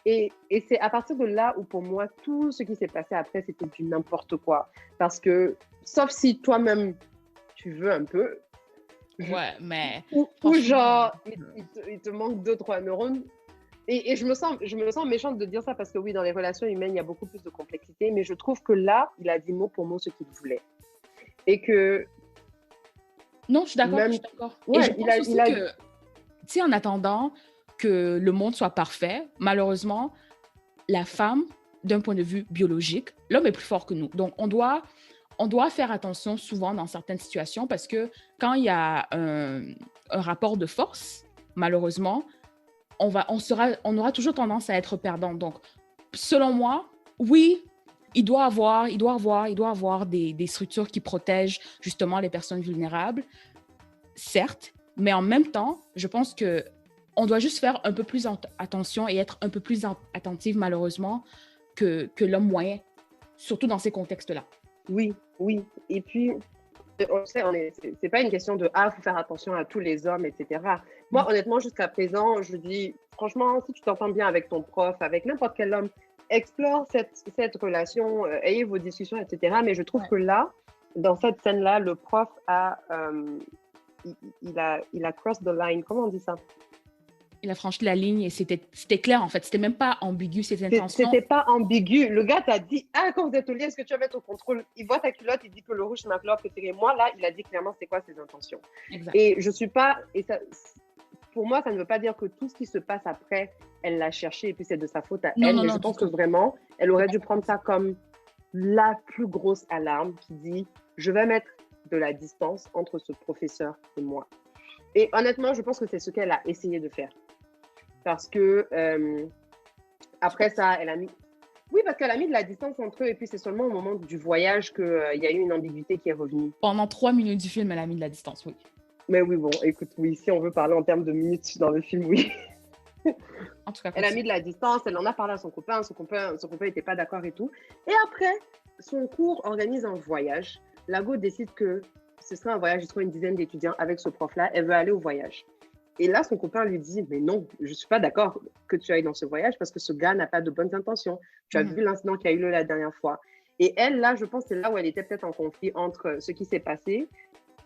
Et c'est à partir de là où, pour moi, tout ce qui s'est passé après, c'était du n'importe quoi. Parce que, sauf si toi-même, tu veux un peu. Ouais, mais... Ou genre, il te manque 2-3 neurones. Et je me sens méchante de dire ça parce que oui, dans les relations humaines, il y a beaucoup plus de complexité. Mais je trouve que là, il a dit mot pour mot ce qu'il voulait. Et que... Non, je suis d'accord, Ouais, et je pense aussi que, tu sais, en attendant que le monde soit parfait, malheureusement, la femme, d'un point de vue biologique, l'homme est plus fort que nous. Donc, on doit faire attention souvent dans certaines situations parce que quand il y a un rapport de force, malheureusement, on aura toujours tendance à être perdant. Donc, selon moi, oui, il doit avoir des structures qui protègent justement les personnes vulnérables, certes, mais en même temps, je pense que on doit juste faire un peu plus attention et être un peu plus attentive, malheureusement, que l'homme moyen, surtout dans ces contextes-là. Oui. Et puis, on sait, c'est pas une question de « Ah, il faut faire attention à tous les hommes, etc. » Moi, honnêtement, jusqu'à présent, je dis, franchement, si tu t'entends bien avec ton prof, avec n'importe quel homme, explore cette relation, ayez vos discussions, etc. Mais je trouve que là, dans cette scène-là, le prof il a crossed the line. Comment on dit ça? Il a franchi la ligne et c'était clair, en fait. C'était même pas ambigu, ses intentions. C'était pas ambigu. Le gars t'a dit, ah, quand vous êtes au lit, est-ce que tu vas mettre au contrôle? Il voit ta culotte, il dit que le rouge, c'est ma couleur préférée. Moi, là, il a dit clairement c'est quoi ses intentions. Exact. Et je suis pas... pour moi, ça ne veut pas dire que tout ce qui se passe après, elle l'a cherché et puis c'est de sa faute à Non, elle. non, Mais non, je du pense que tout. vraiment, elle aurait dû prendre ça comme la plus grosse alarme qui dit, je vais mettre de la distance entre ce professeur et moi. Et honnêtement, je pense que c'est ce qu'elle a essayé de faire. Parce que après ça, elle a mis... Oui, parce qu'elle a mis de la distance entre eux et puis c'est seulement au moment du voyage qu'il y a eu une ambiguïté qui est revenue. Pendant 3 minutes du film, elle a mis de la distance, oui. Mais oui, bon, écoute, oui, si on veut parler en termes de minutes dans le film, oui. En tout cas, Elle a mis de la distance, elle en a parlé à son copain n'était pas d'accord et tout. Et après, son cours organise un voyage. Lago décide que ce serait un voyage, il trouve une dizaine d'étudiants avec ce prof-là, elle veut aller au voyage. Et là, son copain lui dit, mais non, je ne suis pas d'accord que tu ailles dans ce voyage parce que ce gars n'a pas de bonnes intentions. Tu as vu l'incident qui a eu lieu la dernière fois. Et elle, là, je pense que c'est là où elle était peut-être en conflit entre ce qui s'est passé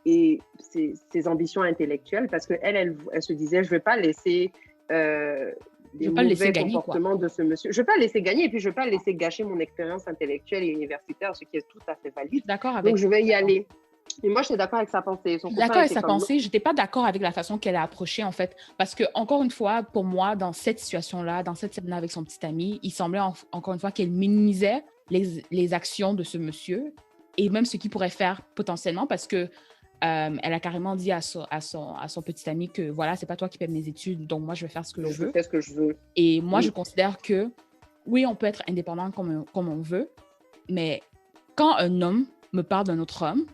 et ses ambitions intellectuelles parce qu'elle, elle se disait, je ne vais pas laisser les mauvais comportements de ce monsieur. Je ne vais pas le laisser gagner et puis je ne vais pas le laisser gâcher mon expérience intellectuelle et universitaire, ce qui est tout à fait valide. D'accord avec Donc, je vais y aller. Et moi, je suis d'accord avec sa pensée. D'accord avec sa pensée. Je n'étais pas d'accord avec la façon qu'elle a approché, en fait. Parce que, encore une fois, pour moi, dans cette situation-là, dans cette scène-là avec son petit ami, il semblait, encore une fois, qu'elle minimisait les actions de ce monsieur et même ce qu'il pourrait faire potentiellement parce que elle a carrément dit à son petit ami que, voilà, c'est pas toi qui paie mes études, donc moi, je vais faire ce que je veux. Je fais ce que je veux. Et moi, je considère que, oui, on peut être indépendant comme on veut, mais quand un homme me parle d'un autre homme,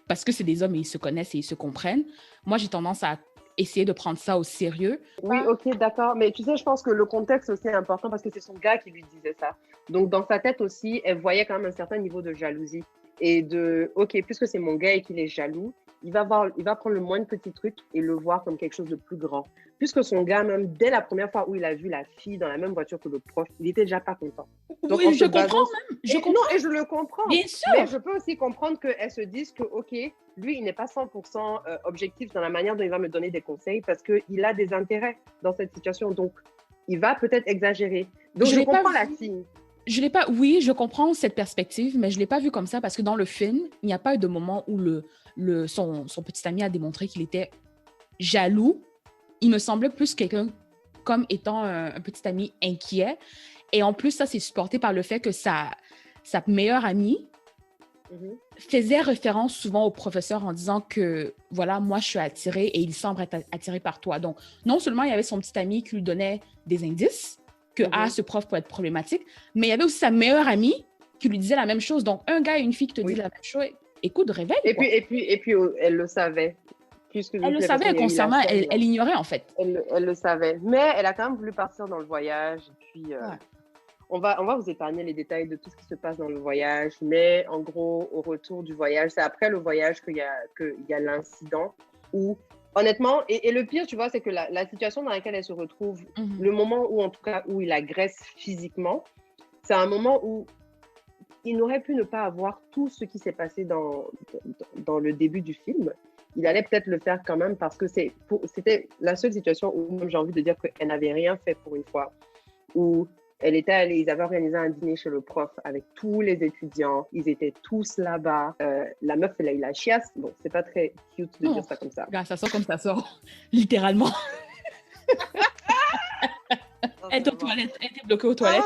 parce que c'est des hommes et ils se connaissent et ils se comprennent, moi, j'ai tendance à essayer de prendre ça au sérieux. Oui, ok, d'accord. Mais tu sais, je pense que le contexte aussi est important parce que c'est son gars qui lui disait ça. Donc, dans sa tête aussi, elle voyait quand même un certain niveau de jalousie. Et de, ok, puisque c'est mon gars et qu'il est jaloux, il va prendre le moindre petit truc et le voir comme quelque chose de plus grand. Puisque son gars, même dès la première fois où il a vu la fille dans la même voiture que le prof, il était déjà pas content. Donc, oui, je comprends même. Non, et je le comprends. Bien sûr. Mais je peux aussi comprendre qu'elle se dise que, ok, lui, il n'est pas 100% objectif dans la manière dont il va me donner des conseils parce qu'il a des intérêts dans cette situation. Donc, il va peut-être exagérer. Donc, je comprends la fille. Je l'ai pas, oui, je comprends cette perspective, mais je ne l'ai pas vu comme ça parce que dans le film, il n'y a pas eu de moment où son petit ami a démontré qu'il était jaloux. Il me semblait plus quelqu'un comme étant un petit ami inquiet. Et en plus, ça, c'est supporté par le fait que sa meilleure amie faisait référence souvent au professeur en disant que, voilà, moi, je suis attirée et il semble être attiré par toi. Donc, non seulement il y avait son petit ami qui lui donnait des indices, que ce prof peut être problématique, mais il y avait aussi sa meilleure amie qui lui disait la même chose. Donc, un gars et une fille qui te disent la même chose, écoute, réveille. Et puis, elle le savait. Elle le savait concernant, elle ignorait en fait. Elle le savait, mais elle a quand même voulu partir dans le voyage. Et puis, on va vous épargner les détails de tout ce qui se passe dans le voyage, mais en gros, au retour du voyage, c'est après le voyage qu'il y a l'incident où, honnêtement, et le pire, tu vois, c'est que la situation dans laquelle elle se retrouve, le moment où, en tout cas, où il agresse physiquement, c'est un moment où il n'aurait pu ne pas avoir tout ce qui s'est passé dans le début du film. Il allait peut-être le faire quand même parce que c'était la seule situation où j'ai envie de dire qu'elle n'avait rien fait pour une fois, où ils avaient organisé un dîner chez le prof avec tous les étudiants, ils étaient tous là-bas. La meuf, elle a eu la chiasse. Bon, c'est pas très cute de dire ça comme ça. Regarde, ça sort comme ça sort, littéralement. Elle était aux toilettes, elle était bloquée aux toilettes.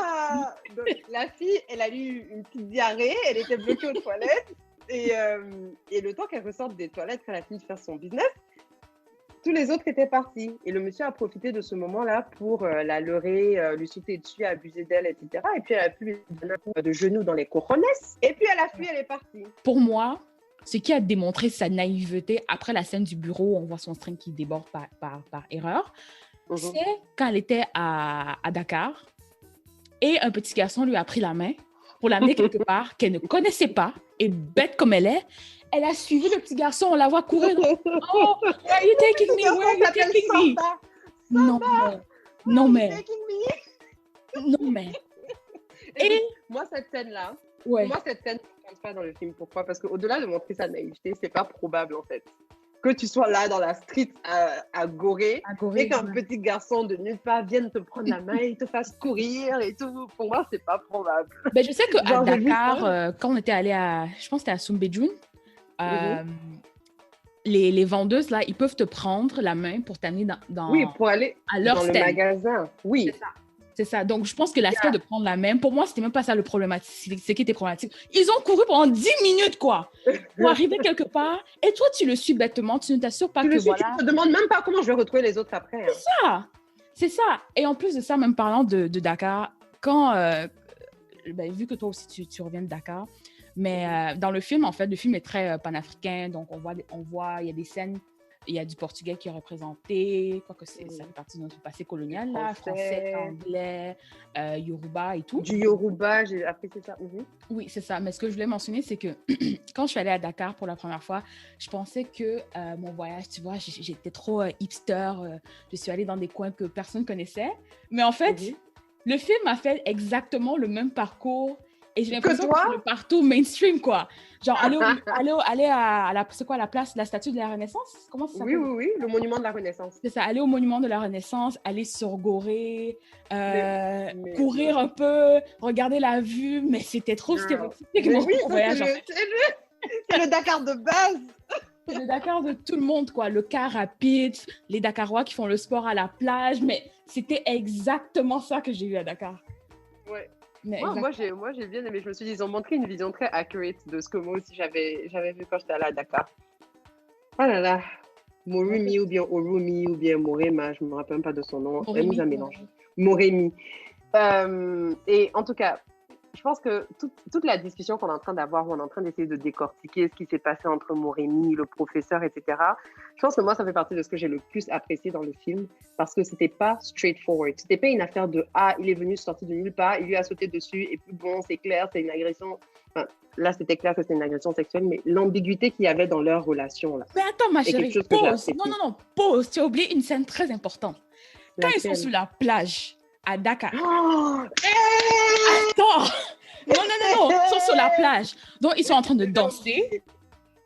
Donc, la fille, elle a eu une petite diarrhée, elle était bloquée aux toilettes. Et le temps qu'elle ressorte des toilettes, quand elle a fini de faire son business, tous les autres étaient partis. Et le monsieur a profité de ce moment-là pour la leurrer, lui sauter dessus, abuser d'elle, etc. Et puis elle a pu lui donner un coup de genou dans les cojones. Et puis elle a fui, elle est partie. Pour moi, ce qui a démontré sa naïveté après la scène du bureau où on voit son string qui déborde par erreur, c'est quand elle était à Dakar et un petit garçon lui a pris la main pour l'amener quelque part qu'elle ne connaissait pas et bête comme elle est, elle a suivi le petit garçon, on la voit courir. Oh, where are you taking me? Where are you taking me? Non mais. Et moi cette scène-là, moi cette scène ne compte pas dans le film. Pourquoi? Parce qu'au-delà de montrer sa naïveté, c'est pas probable en fait. Que tu sois là dans la street à Gorée et qu'un petit garçon de nulle part vienne te prendre la main et te fasse courir et tout. Pour moi, c'est pas probable. Ben, je sais qu'à Dakar, quand on était allé je pense que c'était à Soumbédioune, les vendeuses, là, ils peuvent te prendre la main pour t'amener Oui, pour aller à leur dans le stand. magasin. Oui. C'est ça. C'est ça. Donc, je pense que l'aspect de prendre la main, pour moi, c'était même pas ça le problématique. C'est qui était problématique. Ils ont couru pendant 10 minutes, quoi, pour arriver quelque part. Et toi, tu le suis bêtement. Tu ne t'assures pas que voilà. Tu te demandes même pas comment je vais retrouver les autres après. C'est ça. C'est ça. Et en plus de ça, même parlant de Dakar, quand, vu que toi aussi, tu reviens de Dakar, mais dans le film, en fait, le film est très panafricain. Donc, on voit, il y a des scènes. Il y a du portugais qui est représenté, quoique ça fait partie de notre passé colonial, là, français, anglais, yoruba et tout. Du yoruba, j'ai apprécié ça. Oui, c'est ça. Mais ce que je voulais mentionner, c'est que quand je suis allée à Dakar pour la première fois, je pensais que mon voyage, tu vois, j'étais trop hipster. Je suis allée dans des coins que personne connaissait. Mais en fait, le film a fait exactement le même parcours. Et j'ai l'impression que c'est le partout mainstream, quoi. Genre, aller à la, c'est quoi, la place, la statue de la Renaissance? Comment ça s'appelle? Oui, le monument de la Renaissance. C'est ça, aller au monument de la Renaissance, aller sur Gorée, courir un peu, regarder la vue, mais c'était trop stéréotypique. C'est le Dakar de base. C'est le Dakar de tout le monde, quoi. Le car rapide, les Dakarois qui font le sport à la plage, mais c'était exactement ça que j'ai eu à Dakar. Ouais. Moi, j'ai bien aimé. Je me suis dit, ils ont montré une vision très accurate de ce que moi aussi j'avais vu quand j'étais allée à Dakar. Oh là là, Morimi ou bien Orumi ou bien Morema, je ne me rappelle même pas de son nom. Elle nous a mélangé. Moremi. Et en tout cas, je pense que toute la discussion qu'on est en train d'avoir, où on est en train d'essayer de décortiquer ce qui s'est passé entre Moremi, le professeur, etc., je pense que moi, ça fait partie de ce que j'ai le plus apprécié dans le film, parce que c'était pas straightforward. C'était pas une affaire de « Ah, il est venu sortir de nulle part, il lui a sauté dessus, et puis bon, c'est clair, c'est une agression. » Enfin, là, c'était clair que c'était une agression sexuelle, mais l'ambiguïté qu'il y avait dans leur relation, là. Mais attends, ma chérie, pause. Non, pause. Tu as oublié une scène très importante. Quand ils sont sur la plage, à Dakar. Attends! Non, ils sont sur la plage. Donc, ils sont en train de danser.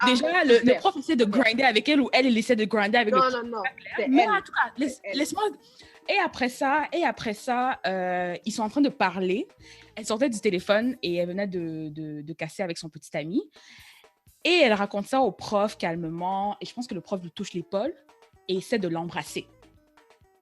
Déjà, le prof essaie de grinder avec elle ou elle essaie de grinder avec le prof. Non. Mais en tout cas, laisse-moi... Et après ça, ils sont en train de parler. Elle sortait du téléphone et elle venait de casser avec son petit ami. Et elle raconte ça au prof calmement. Et je pense que le prof lui touche l'épaule et essaie de l'embrasser.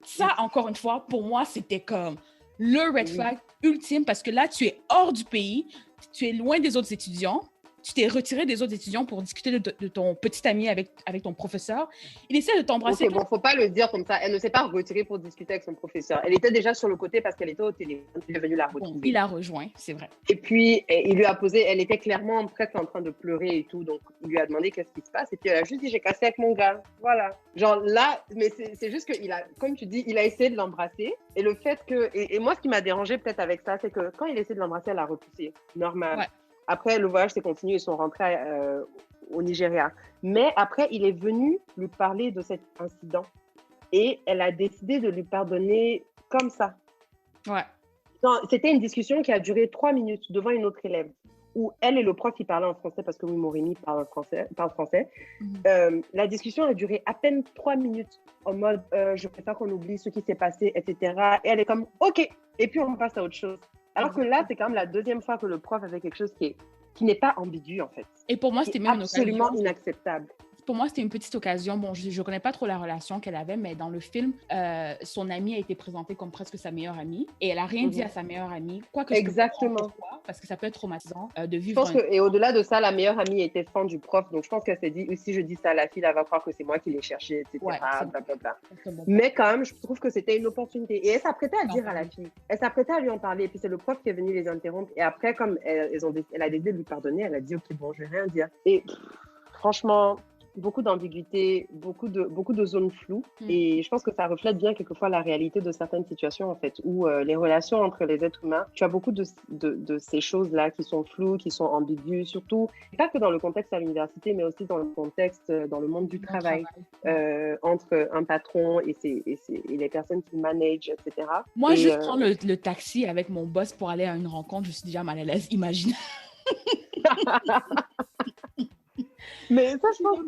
Ça, encore une fois, pour moi, c'était comme le red flag ultime parce que là, tu es hors du pays, tu es loin des autres étudiants, tu t'es retiré des autres étudiants pour discuter de ton petit ami avec ton professeur. Il essaie de t'embrasser. Ok, bon, faut pas le dire comme ça. Elle ne s'est pas retirée pour discuter avec son professeur. Elle était déjà sur le côté parce qu'elle était au téléphone. Il est venu la retrouver. Bon, il l'a rejoint, c'est vrai. Et puis, il lui a posé, elle était clairement presque en train de pleurer et tout. Donc, il lui a demandé qu'est-ce qui se passe. Et puis, elle a juste dit, j'ai cassé avec mon gars. Voilà. Genre là, mais c'est juste qu'il a, comme tu dis, il a essayé de l'embrasser. Et le fait que, et moi, ce qui m'a dérangé peut-être avec ça, c'est que quand il essaie de l'embrasser, elle a repoussé. Normal. Ouais. Après, le voyage s'est continué, ils sont rentrés au Nigeria. Mais après, il est venu lui parler de cet incident et elle a décidé de lui pardonner comme ça. Ouais. C'était une discussion qui a duré 3 minutes devant une autre élève où elle et le prof, ils parlaient en français parce que oui, Moremi parle français. La discussion a duré à peine 3 minutes en mode je préfère qu'on oublie ce qui s'est passé, etc. Et elle est comme OK. Et puis, on passe à autre chose. Alors que là, c'est quand même la deuxième fois que le prof a fait quelque chose qui n'est pas ambigu, en fait. Et pour moi, c'était même absolument inacceptable. Pour moi, c'était une petite occasion. Bon, je ne connais pas trop la relation qu'elle avait, mais dans le film, son amie a été présentée comme presque sa meilleure amie. Et elle n'a rien dit à sa meilleure amie. Quoique exactement. Parce que ça peut être traumatisant de vivre. Je pense et au-delà de ça, la meilleure amie était fan du prof. Donc, je pense qu'elle s'est dit, si je dis ça à la fille, elle va croire que c'est moi qui l'ai cherché, etc. Ouais, blablabla. Mais quand même, je trouve que c'était une opportunité. Et elle s'apprêtait à dire à la fille. Elle s'apprêtait à lui en parler. Et puis, c'est le prof qui est venu les interrompre. Et après, comme elle a décidé de lui pardonner, elle a dit, OK, bon, je vais rien dire. Et franchement... beaucoup d'ambiguïté, beaucoup de zones floues. Et je pense que ça reflète bien quelquefois la réalité de certaines situations, en fait, où les relations entre les êtres humains, tu as beaucoup de ces choses-là qui sont floues, qui sont ambiguës, surtout, pas que dans le contexte à l'université, mais aussi dans le contexte, dans le monde du travail. Entre un patron et les personnes qui managent, etc. Moi, juste prendre le taxi avec mon boss pour aller à une rencontre, je suis déjà mal à l'aise, imagine. Mais ça, je pense,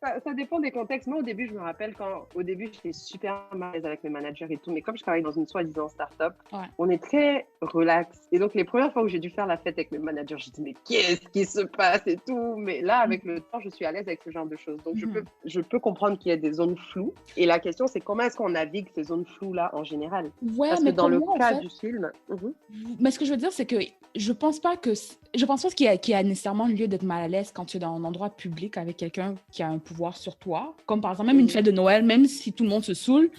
Ça dépend des contextes. Moi, au début, je me rappelle au début, j'étais super mal à l'aise avec mes managers et tout. Mais comme je travaille dans une soi-disant start-up, on est très relax. Et donc, les premières fois où j'ai dû faire la fête avec mes managers, j'ai dit, mais qu'est-ce qui se passe et tout. Mais là, avec le temps, je suis à l'aise avec ce genre de choses. Donc, je peux comprendre qu'il y a des zones floues. Et la question, c'est comment est-ce qu'on navigue ces zones floues-là en général? Ouais, parce mais que dans le moi, cas en fait, du film... mais ce que je veux dire, c'est que je pense pas qu'il y a nécessairement lieu d'être mal à l'aise quand tu es dans un endroit public avec quelqu'un qui a un pouvoir sur toi. Comme par exemple, même une fête de Noël, même si tout le monde se saoule,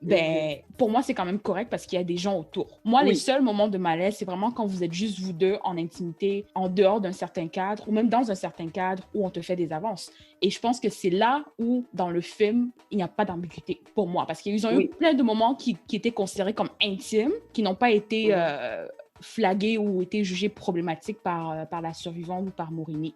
ben, pour moi, c'est quand même correct parce qu'il y a des gens autour. Moi, les seuls moments de malaise, c'est vraiment quand vous êtes juste vous deux en intimité, en dehors d'un certain cadre, ou même dans un certain cadre où on te fait des avances. Et je pense que c'est là où, dans le film, il n'y a pas d'ambiguïté pour moi. Parce qu'ils ont eu plein de moments qui étaient considérés comme intimes, qui n'ont pas été flagués ou été jugés problématiques par la survivante ou par Maurini.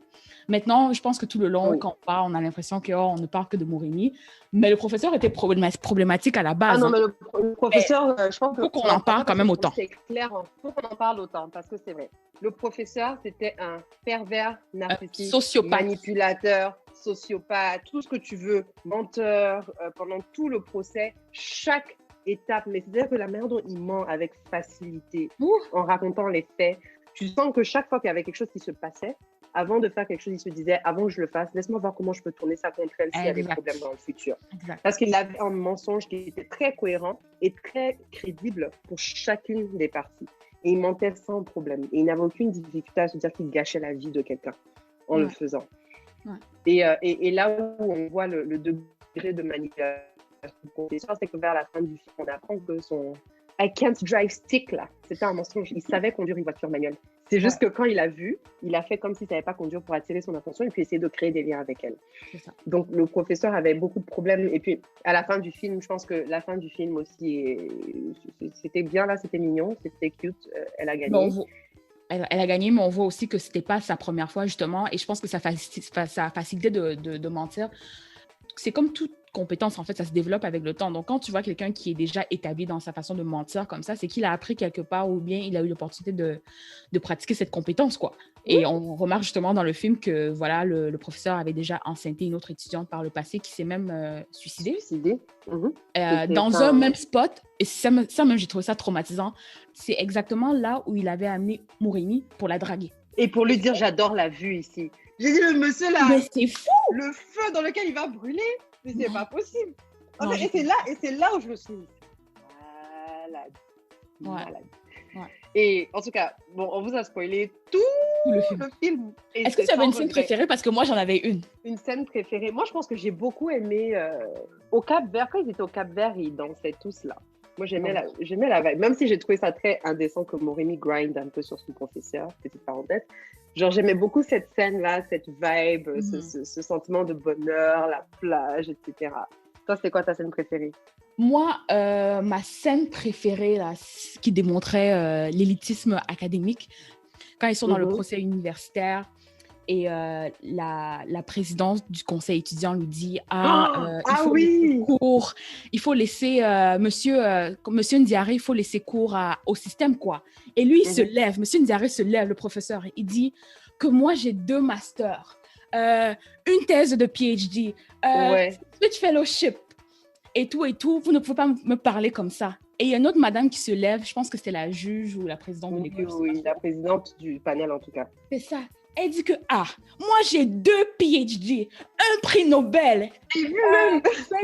Maintenant, je pense que tout le long, quand on parle, on a l'impression qu'on ne parle que de Maurini. Mais le professeur était problématique à la base. Ah non, mais le professeur, je pense faut qu'on en parle quand même autant. C'est clair, il faut qu'on en parle autant, parce que c'est vrai. Le professeur, c'était un pervers narcissique, sociopathe, manipulateur, sociopathe, tout ce que tu veux, menteur, pendant tout le procès, chaque étape. Mais c'est-à-dire que la manière dont il ment avec facilité, en racontant les faits, tu sens que chaque fois qu'il y avait quelque chose qui se passait, avant de faire quelque chose, il se disait, avant que je le fasse, laisse-moi voir comment je peux tourner ça contre elle s'il y a des problèmes dans le futur. Parce qu'il avait un mensonge qui était très cohérent et très crédible pour chacune des parties. Et il mentait sans problème. Et il n'avait aucune difficulté à se dire qu'il gâchait la vie de quelqu'un en le faisant. Et là où on voit le degré de manipulation du professeur, c'est que vers la fin du film, on apprend que son I can't drive stick, là, c'était un mensonge. Il savait conduire une voiture manuelle. C'est juste que quand il a vu, il a fait comme s'il ne savait pas conduire pour attirer son attention et puis essayer de créer des liens avec elle. Donc, le professeur avait beaucoup de problèmes. Et puis, à la fin du film, je pense que la fin du film aussi, c'était bien là, c'était mignon, c'était cute. Elle a gagné. Bon, elle a gagné, mais on voit aussi que ce n'était pas sa première fois, justement. Et je pense que ça a facilité de mentir. C'est comme toute compétence, en fait, ça se développe avec le temps. Donc, quand tu vois quelqu'un qui est déjà établi dans sa façon de mentir comme ça, c'est qu'il a appris quelque part ou bien il a eu l'opportunité de pratiquer cette compétence, quoi. Et on remarque justement dans le film que, voilà, le professeur avait déjà enceinté une autre étudiante par le passé qui s'est même suicidée. Dans un même spot. Et ça même, j'ai trouvé ça traumatisant. C'est exactement là où il avait amené Maurini pour la draguer. Et pour lui dire, j'adore la vue ici. J'ai dit, le monsieur là, mais c'est fou! Le feu dans lequel il va brûler, mais c'est pas possible. Non, et c'est là où je me suis dit, malade. Et en tout cas, bon, on vous a spoilé tout le film. Est-ce que tu avais une scène préférée? Parce que moi, j'en avais une. Une scène préférée. Moi, je pense que j'ai beaucoup aimé au Cap-Vert. Quand ils étaient au Cap-Vert, ils dansaient tous là. Moi, j'aimais la vibe. Même si j'ai trouvé ça très indécent que Maurini grind un peu sur son professeur, petite parenthèse. Genre, j'aimais beaucoup cette scène-là, cette vibe, ce sentiment de bonheur, la plage, etc. Toi, c'est quoi ta scène préférée? Moi, ma scène préférée, là, qui démontrait l'élitisme académique, quand ils sont dans le procès universitaire et la présidente du conseil étudiant lui dit laisser cours, il faut laisser monsieur Ndiaye, il faut laisser cours au système, quoi. Et lui, il se lève, monsieur Ndiaye se lève, le professeur, il dit que moi, j'ai 2 masters, une thèse de PhD, switch fellowship, et tout, vous ne pouvez pas me parler comme ça. Et il y a une autre madame qui se lève, je pense que c'était la juge ou la présidente de l'école. Oui, la présidente du panel, en tout cas. C'est ça. Elle dit que, moi j'ai 2 PhD, un prix Nobel, 21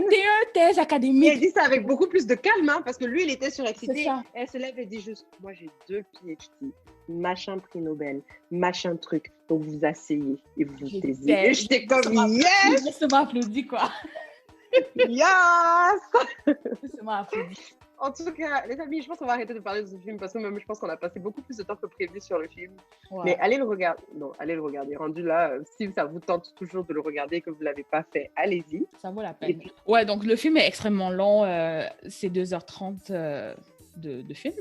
thèses académiques. Et elle dit ça avec beaucoup plus de calme, hein, parce que lui, il était surexcité. Elle se lève et dit juste, moi j'ai 2 PhD, machin prix Nobel, machin truc. Donc vous asseyez et vous vous taisez. Et j'étais comme, yes! Ça m'a applaudi, quoi. Yes! Ça m'a applaudi. En tout cas, les amis, je pense qu'on va arrêter de parler de ce film parce que même je pense qu'on a passé beaucoup plus de temps que prévu sur le film. Ouais. Mais allez le regarder. Non, allez le regarder. Rendu là, si ça vous tente toujours de le regarder et que vous ne l'avez pas fait, allez-y. Ça vaut la peine. Puis... Ouais, donc le film est extrêmement long. C'est 2h30 de film.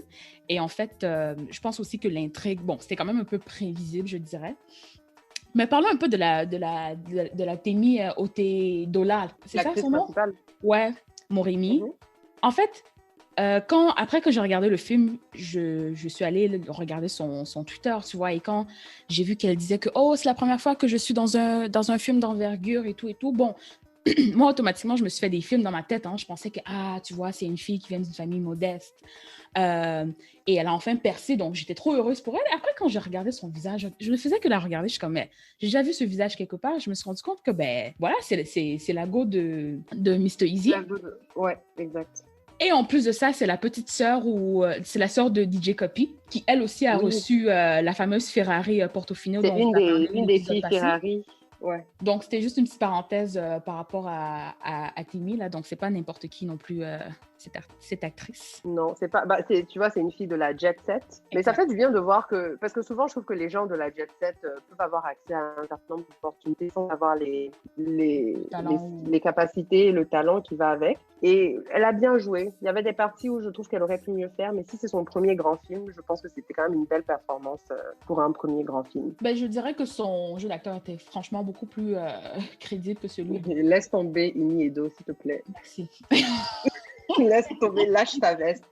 Et en fait, je pense aussi que l'intrigue, bon, c'était quand même un peu prévisible, je dirais. Mais parlons un peu de la Temi Otedola. C'est ça son nom? Principale. Ouais, Maurini. En fait, Après que j'ai regardé le film, je suis allée regarder son Twitter, tu vois, et quand j'ai vu qu'elle disait que « Oh, c'est la première fois que je suis dans un film d'envergure et tout. » Bon, moi, automatiquement, je me suis fait des films dans ma tête. Hein. Je pensais que, tu vois, c'est une fille qui vient d'une famille modeste. Et elle a enfin percé, donc j'étais trop heureuse pour elle. Et après, quand j'ai regardé son visage, je ne faisais que la regarder. Je suis comme, mais j'ai déjà vu ce visage quelque part. Je me suis rendu compte que, ben, voilà, c'est la go de Mr. Easy. Ouais, exact. Et en plus de ça, c'est la petite sœur ou c'est la sœur de DJ Copy, qui elle aussi a reçu la fameuse Ferrari Portofino. C'est une des filles Ferrari. Ouais. Donc, c'était juste une petite parenthèse par rapport à Timmy, là. Donc, c'est pas n'importe qui non plus, cette actrice. Non, c'est pas... tu vois, c'est une fille de la Jet Set. Mais ça fait du bien de voir que... Parce que souvent, je trouve que les gens de la Jet Set peuvent avoir accès à un certain nombre d'opportunités sans avoir les capacités, le talent qui va avec. Et elle a bien joué. Il y avait des parties où je trouve qu'elle aurait pu mieux faire. Mais si c'est son premier grand film, je pense que c'était quand même une belle performance pour un premier grand film. Ben, je dirais que son jeu d'acteur était franchement beaucoup plus crédible que celui. Laisse tomber Ini Edo, s'il te plaît. Merci. Laisse tomber, lâche ta veste.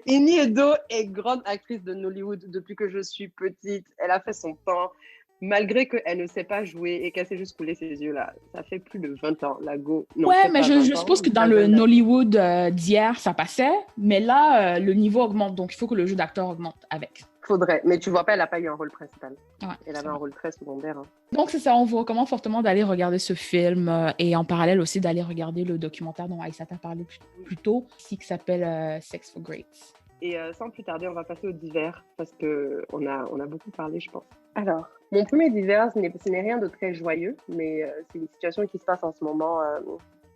Ini Edo est grande actrice de Nollywood depuis que je suis petite. Elle a fait son temps, malgré qu'elle ne sait pas jouer et qu'elle s'est juste coulé ses yeux là. Ça fait plus de 20 ans, la go. Non, ouais, mais je suppose que dans le Nollywood d'hier, ça passait. Mais là, le niveau augmente, donc il faut que le jeu d'acteur augmente avec. Faudrait, mais tu vois pas, elle n'a pas eu un rôle principal. Ouais, elle avait un rôle très secondaire. Hein. Donc c'est ça, on vous recommande fortement d'aller regarder ce film et en parallèle aussi d'aller regarder le documentaire dont Aïssata a parlé plus tôt, qui s'appelle Sex for Greats. Et sans plus tarder, on va passer au divers parce qu'on a beaucoup parlé, je pense. Alors, mon premier divers, ce n'est rien de très joyeux, mais c'est une situation qui se passe en ce moment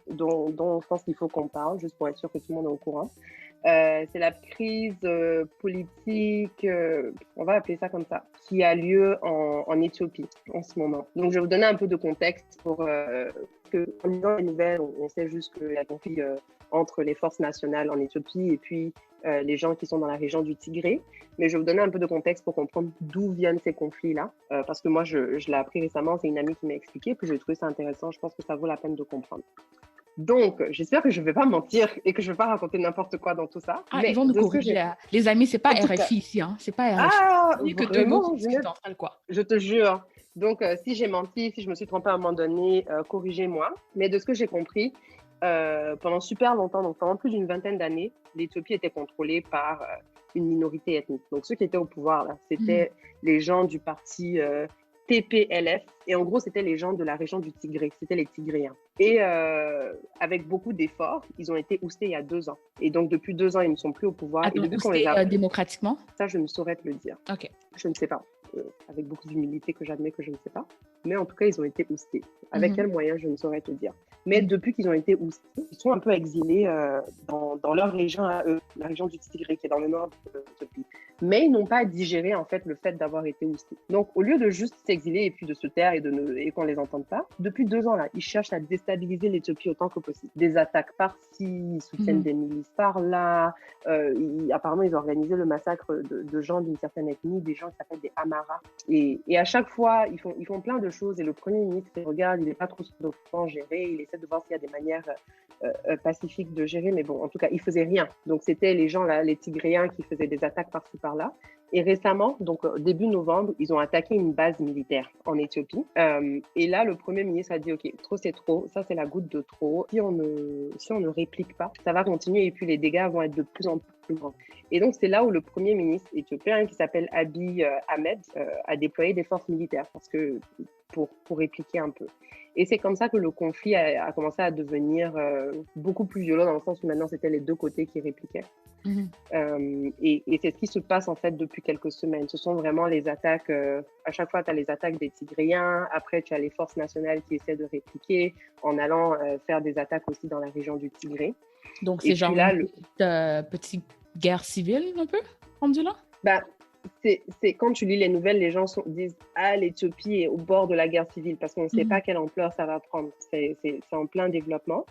dont je pense qu'il faut qu'on parle, juste pour être sûr que tout le monde est au courant. C'est la crise politique, on va appeler ça comme ça, qui a lieu en Éthiopie en ce moment. Donc, je vais vous donner un peu de contexte pour que, en lisant les nouvelles, on sait juste qu'il y a un conflit entre les forces nationales en Éthiopie et puis les gens qui sont dans la région du Tigré. Mais je vais vous donner un peu de contexte pour comprendre d'où viennent ces conflits-là. Parce que moi, je l'ai appris récemment, c'est une amie qui m'a expliqué, puis j'ai trouvé ça intéressant. Je pense que ça vaut la peine de comprendre. Donc, j'espère que je ne vais pas mentir et que je ne vais pas raconter n'importe quoi dans tout ça. Mais ils vont nous corriger. Les amis, ce n'est pas RFI ici. Hein. C'est pas RFI. Ah, que vraiment, quoi. Je te jure. Donc, si j'ai menti, si je me suis trompée à un moment donné, corrigez-moi. Mais de ce que j'ai compris, pendant super longtemps, donc pendant plus d'une vingtaine d'années, l'Éthiopie était contrôlée par une minorité ethnique. Donc, ceux qui étaient au pouvoir, là, c'était les gens du parti TPLF. Et en gros, c'était les gens de la région du Tigré. C'était les Tigréens. Et avec beaucoup d'efforts, ils ont été oustés il y a 2 ans. Et donc, depuis 2 ans, ils ne sont plus au pouvoir. Attends, et depuis qu'on les a... démocratiquement? Ça, je ne saurais te le dire. Ok. Je ne sais pas. Avec beaucoup d'humilité que j'admets que je ne sais pas. Mais en tout cas, ils ont été oustés. Avec quels moyens, je ne saurais te dire. Mais depuis qu'ils ont été oustés, ils sont un peu exilés dans leur région à eux, la région du Tigré, qui est dans le nord de l'Éthiopie. Mais ils n'ont pas digéré en fait le fait d'avoir été oustés. Donc, au lieu de juste s'exiler et puis de se taire et qu'on les entende pas, depuis 2 ans là, ils cherchent à déstabiliser l'Éthiopie autant que possible. Des attaques par-ci, ils soutiennent des milices par-là. Apparemment, ils ont organisé le massacre de gens d'une certaine ethnie, des gens qui s'appellent des Amara. Et à chaque fois, ils font plein de choses. Et le Premier ministre, il regarde, il n'est pas trop souvent géré. Il essaie de voir s'il y a des manières pacifiques de gérer. Mais bon, en tout cas, il ne faisait rien. Donc, c'était les gens, là, les Tigréens qui faisaient des attaques par-ci, par-là. Et récemment, donc début novembre, ils ont attaqué une base militaire en Éthiopie. Et là, le Premier ministre a dit, OK, trop c'est trop, ça c'est la goutte de trop. Si on ne réplique pas, ça va continuer et puis les dégâts vont être de plus en plus grands. Et donc, c'est là où le Premier ministre éthiopien, qui s'appelle Abiy Ahmed, a déployé des forces militaires pour répliquer un peu. Et c'est comme ça que le conflit a commencé à devenir beaucoup plus violent, dans le sens où maintenant, c'était les deux côtés qui répliquaient. Et c'est ce qui se passe en fait depuis quelques semaines. Ce sont vraiment les attaques. À chaque fois, tu as les attaques des Tigréens. Après, tu as les forces nationales qui essaient de répliquer en allant faire des attaques aussi dans la région du Tigré. Donc, c'est genre là, une petite guerre civile un peu, rendu là? C'est quand tu lis les nouvelles, les gens disent « Ah, l'Éthiopie est au bord de la guerre civile » parce qu'on ne sait pas quelle ampleur ça va prendre. C'est en plein développement.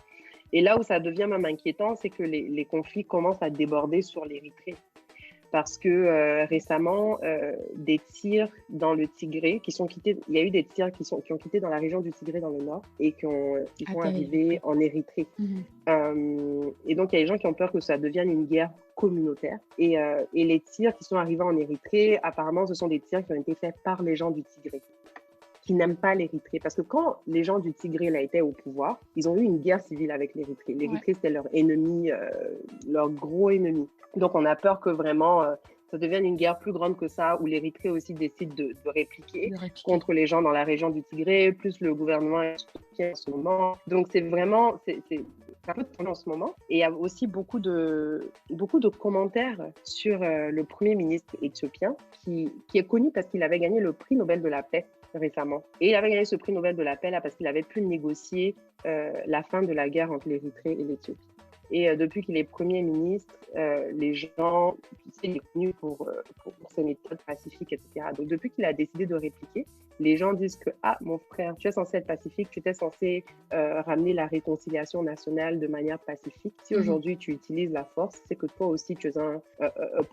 Et là où ça devient même inquiétant, c'est que les conflits commencent à déborder sur l'Érythrée. parce que récemment, des tirs dans le Tigré qui sont quittés, il y a eu des tirs qui ont quitté dans la région du Tigré dans le nord et qui sont arrivés en Érythrée. Et donc, il y a des gens qui ont peur que ça devienne une guerre communautaire. Et les tirs qui sont arrivés en Érythrée, apparemment, ce sont des tirs qui ont été faits par les gens du Tigré, qui n'aiment pas l'Érythrée. Parce que quand les gens du Tigré là, étaient au pouvoir, ils ont eu une guerre civile avec l'Érythrée. L'Érythrée, c'était leur ennemi, leur gros ennemi. Donc, on a peur que vraiment ça devienne une guerre plus grande que ça, où l'Érythrée aussi décide de répliquer contre les gens dans la région du Tigré, plus le gouvernement éthiopien en ce moment. Donc, c'est vraiment... c'est un peu de temps en ce moment. Et il y a aussi beaucoup de commentaires sur le premier ministre éthiopien qui est connu parce qu'il avait gagné le prix Nobel de la paix récemment. Et il avait gagné ce prix Nobel de la paix là parce qu'il avait pu négocier la fin de la guerre entre l'Érythrée et l'Éthiopie. Et depuis qu'il est Premier ministre, les gens, il est connu pour ses méthodes pacifiques, etc. Donc depuis qu'il a décidé de répliquer, les gens disent que « Ah, mon frère, tu es censé être pacifique, tu étais censé ramener la réconciliation nationale de manière pacifique. Si aujourd'hui tu utilises la force, c'est que toi aussi tu es un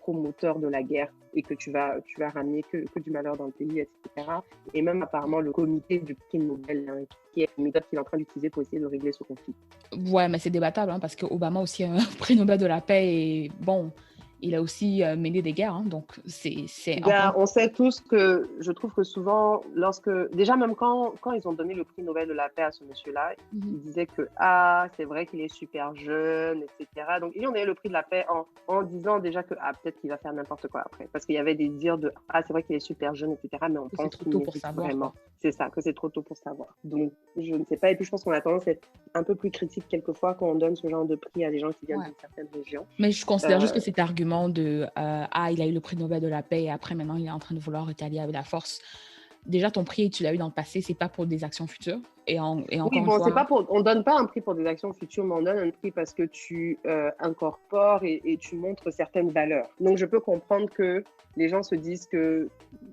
promoteur de la guerre et que tu vas ramener que du malheur dans le pays, etc. » Et même apparemment le comité du prix Nobel, hein, qui est une méthode qu'il est en train d'utiliser pour essayer de régler ce conflit. Ouais, mais c'est débattable, hein, parce qu'Obama aussi a un prix Nobel de la paix et bon, il a aussi mené des guerres, hein, donc c'est on sait tous que je trouve que souvent, déjà même quand ils ont donné le prix Nobel de la paix à ce monsieur-là, ils disaient que c'est vrai qu'il est super jeune, etc. Donc ils ont donné le prix de la paix en disant déjà que peut-être qu'il va faire n'importe quoi après, parce qu'il y avait des dires de c'est vrai qu'il est super jeune, etc. Mais on pense qu'il mérite vraiment. C'est ça, que c'est trop tôt pour savoir. Donc je ne sais pas, et puis je pense qu'on a tendance à être un peu plus critique quelquefois quand on donne ce genre de prix à des gens qui viennent d'une certaine région. Mais je considère juste que cet argument de il a eu le prix Nobel de la paix et après maintenant il est en train de vouloir rétalier avec la force. Déjà ton prix, tu l'as eu dans le passé, c'est pas pour des actions futures. Et encore une fois, c'est pas on donne pas un prix pour des actions futures, mais on donne un prix parce que tu incorpores et tu montres certaines valeurs. Donc je peux comprendre que les gens se disent que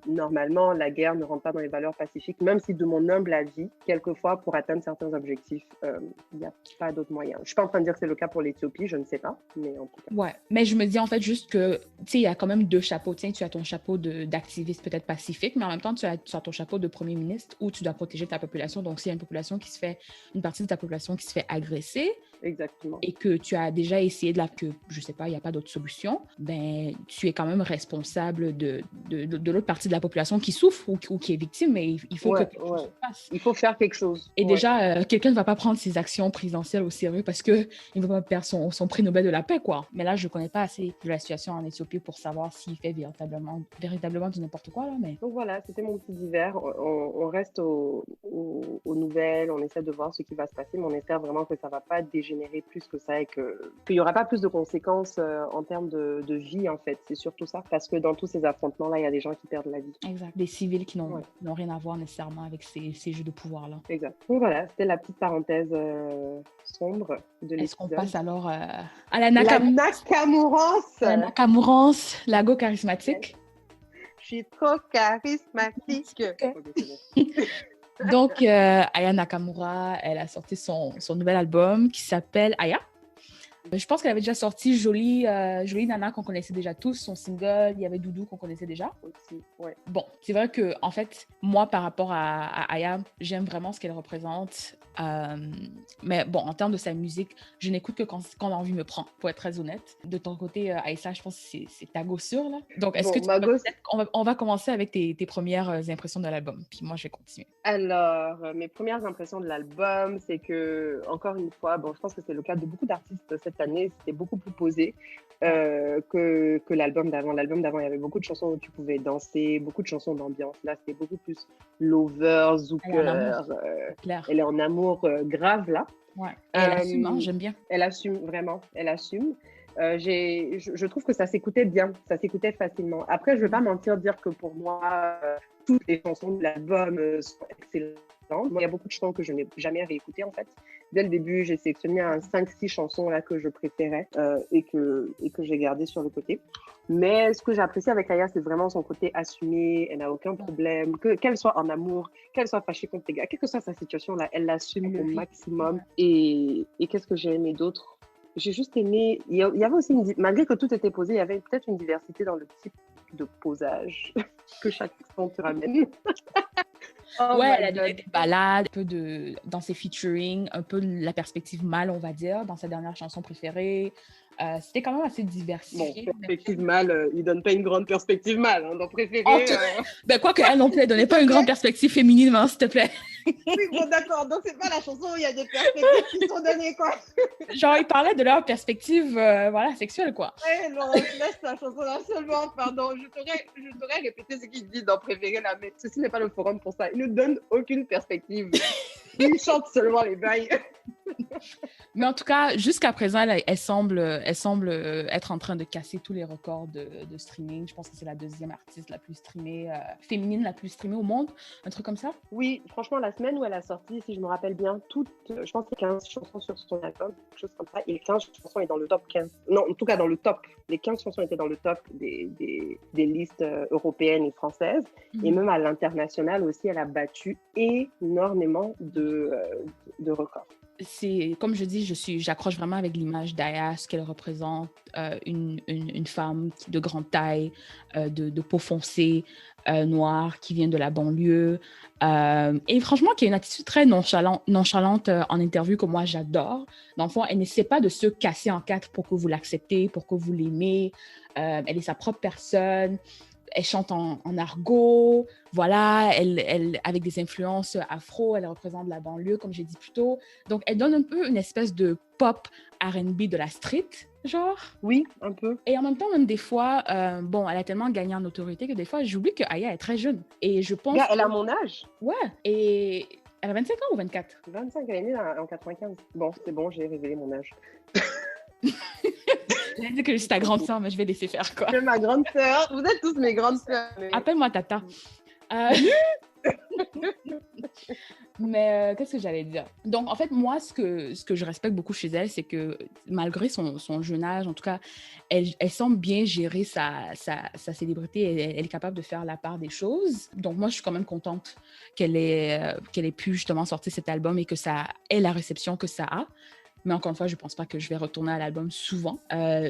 normalement la guerre ne rentre pas dans les valeurs pacifiques, même si de mon humble avis, quelquefois pour atteindre certains objectifs, il n'y a pas d'autre moyen. Je suis pas en train de dire que c'est le cas pour l'Éthiopie, je ne sais pas, mais en tout cas. Ouais, mais je me dis en fait juste que tu sais, il y a quand même deux chapeaux. Tiens, tu as ton chapeau d'activiste peut-être pacifique, mais en même temps tu as ton chapeau de premier ministre où tu dois protéger ta population. Donc s'il y a une partie de ta population qui se fait agresser, exactement, et que tu as déjà essayé que je sais pas, il n'y a pas d'autre solution, ben tu es quand même responsable de l'autre partie de la population qui souffre ou qui est victime, mais il faut que quelque chose se passe. Il faut faire quelque chose. Et déjà, quelqu'un ne va pas prendre ses actions présidentielles au sérieux parce qu'il ne va pas perdre son prix Nobel de la paix, quoi. Mais là, je ne connais pas assez de la situation en Éthiopie pour savoir s'il fait véritablement du n'importe quoi, là. Mais... Donc voilà, c'était mon petit divers. On reste aux nouvelles, on essaie de voir ce qui va se passer, mais on espère vraiment que ça ne va pas dégénérer plus que ça et qu'il n'y aura pas plus de conséquences en termes de vie, en fait. C'est surtout ça, parce que dans tous ces affrontements-là, il y a des gens qui perdent la vie. Exact. Des civils qui n'ont rien à voir nécessairement avec ces jeux de pouvoir-là. Exact. Donc voilà, c'était la petite parenthèse sombre de l'épisode. Est-ce qu'on passe alors à la Nakamurance? La Nakamurance, la go charismatique. Je suis trop charismatique. Donc, Aya Nakamura, elle a sorti son nouvel album qui s'appelle Aya. Je pense qu'elle avait déjà sorti Jolie Nana qu'on connaissait déjà tous, son single, il y avait Doudou qu'on connaissait déjà. Aussi, ouais. Bon, c'est vrai que en fait, moi par rapport à Aya, j'aime vraiment ce qu'elle représente. Mais bon, en termes de sa musique, je n'écoute que quand l'envie me prend, pour être très honnête. De ton côté, Aïssa, je pense que c'est ta gossure là. Donc, est-ce que on va commencer avec tes premières impressions de l'album, puis moi je vais continuer. Alors, mes premières impressions de l'album, c'est que, encore une fois, bon, je pense que c'est le cas de beaucoup d'artistes cette année, c'était beaucoup plus posé que l'album d'avant. L'album d'avant, il y avait beaucoup de chansons où tu pouvais danser, beaucoup de chansons d'ambiance. Là, c'était beaucoup plus lover, zouker. Elle est en amour grave, là. Ouais. Et elle assume, hein, j'aime bien. Elle assume, vraiment, elle assume. Je trouve que ça s'écoutait bien, ça s'écoutait facilement. Après, je ne vais pas mentir, dire que pour moi, toutes les chansons de l'album sont excellentes. Il y a beaucoup de chansons que je n'ai jamais réécoutées, en fait. Dès le début, j'ai sélectionné 5-6 chansons là, que je préférais et que j'ai gardées sur le côté. Mais ce que j'ai apprécié avec Aya, c'est vraiment son côté assumé. Elle n'a aucun problème. Qu'elle soit en amour, qu'elle soit fâchée contre les gars, quelle que soit sa situation, là, elle l'assume au maximum. Et qu'est-ce que j'ai aimé d'autre? j'ai juste aimé. Il y avait aussi, malgré que tout était posé, il y avait peut-être une diversité dans le type de posage que chaque son te ramène. Oh Ouais, my elle a donné God. des ballades, un peu dans ses featuring, un peu la perspective mâle, on va dire, dans sa dernière chanson préférée. C'était quand même assez Bon, diversifié. perspective mâle, il donne pas une grande perspective mâle. Hein, donc En préféré. tout... Ben, quoi qu'elle non plus, elle donnait pas une grande perspective féminine, hein, s'il te plaît. Oui, bon, d'accord. Donc c'est pas la chanson où il y a des perspectives qui sont données, quoi. Genre, ils parlaient de leur perspective voilà, sexuelle, quoi. Ouais, Laurence, laisse ta chanson là seulement, pardon. Je t'aurais répété ce qu'il dit dans Préféré là, mais ceci n'est pas le forum pour ça. Il ne donne aucune perspective. Il chante seulement les bails. Mais en tout cas, jusqu'à présent, elle semble être en train de casser tous les records de streaming. Je pense que c'est la deuxième artiste la plus streamée, féminine la plus streamée au monde, un truc comme ça. Oui, franchement, la semaine où elle a sorti, si je me rappelle bien, je pense qu'il y a 15 chansons sur son album, quelque chose comme ça, et les 15 chansons sont dans le top 15. Non, en tout cas dans le top. Les 15 chansons étaient dans le top des listes européennes et françaises. Et même à l'international aussi, elle a battu énormément de records. C'est comme je dis, j'accroche vraiment avec l'image d'Aya, ce qu'elle représente, une femme de grande taille, de peau foncée, noire, qui vient de la banlieue, et franchement qui a une attitude très nonchalante en interview que moi j'adore. Dans le fond, elle n'essaie pas de se casser en quatre pour que vous l'acceptez, pour que vous l'aimez. Elle est sa propre personne. Elle chante en argot, voilà, elle avec des influences afro, elle représente la banlieue, comme j'ai dit plus tôt. Donc, elle donne un peu une espèce de pop R&B de la street, genre. Oui, un peu. Et en même temps, même des fois, bon, elle a tellement gagné en autorité que des fois, j'oublie que Aya est très jeune. Et je pense... Elle a mon âge. Ouais, et elle a 25 ans ou 24? 25, elle est née en 95. Bon, c'est bon, j'ai révélé mon âge. J'ai dit que je suis ta grande sœur, mais je vais laisser faire, quoi. Je suis ma grande sœur. Vous êtes tous mes grandes sœurs. Mais... Appelle-moi Tata. Mais qu'est-ce que j'allais dire? Donc, en fait, moi, ce que je respecte beaucoup chez elle, c'est que malgré son jeune âge, en tout cas, elle semble bien gérer sa célébrité. Elle est capable de faire la part des choses. Donc, moi, je suis quand même contente qu'elle ait pu justement sortir cet album et que ça ait la réception que ça a. Mais encore une fois, je ne pense pas que je vais retourner à l'album souvent.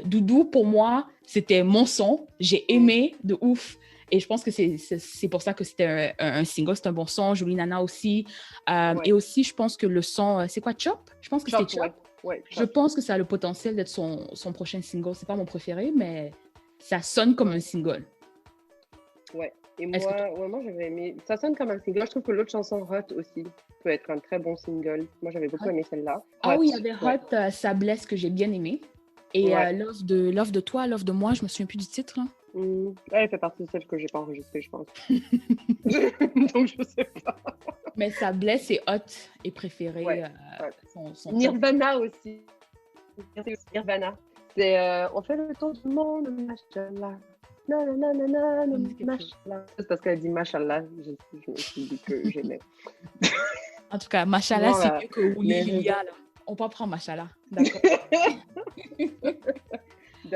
Doudou, pour moi, c'était mon son. J'ai aimé de ouf. Et je pense que c'est pour ça que c'était un single. C'est un bon son. Jolie Nana aussi. Ouais. Et aussi, je pense que le son... c'est quoi, Chop? Je pense que c'était Chop. Ouais, je pense que ça a le potentiel d'être son prochain single. C'est pas mon préféré, mais ça sonne comme un single. Ouais. Et moi, j'avais aimé... Ça sonne comme un single. Je trouve que l'autre chanson, Hot, aussi, peut être un très bon single. Moi, j'avais beaucoup aimé celle-là. Ah oui, il y avait Hot, Ça blesse, que j'ai bien aimé. Et Love de toi, Love de moi, je me souviens plus du titre. Elle fait partie de celle que j'ai pas enregistrée, je pense. Donc, je sais pas. Mais Ça blesse et Hot est préféré. Son Nirvana aussi. Nirvana. C'est on fait le tour du monde, machallah. C'est parce qu'elle dit machallah, je me suis dit que j'aimais. En tout cas, machallah, c'est mieux que Ouli Lilia, là. On peut prendre machallah, d'accord.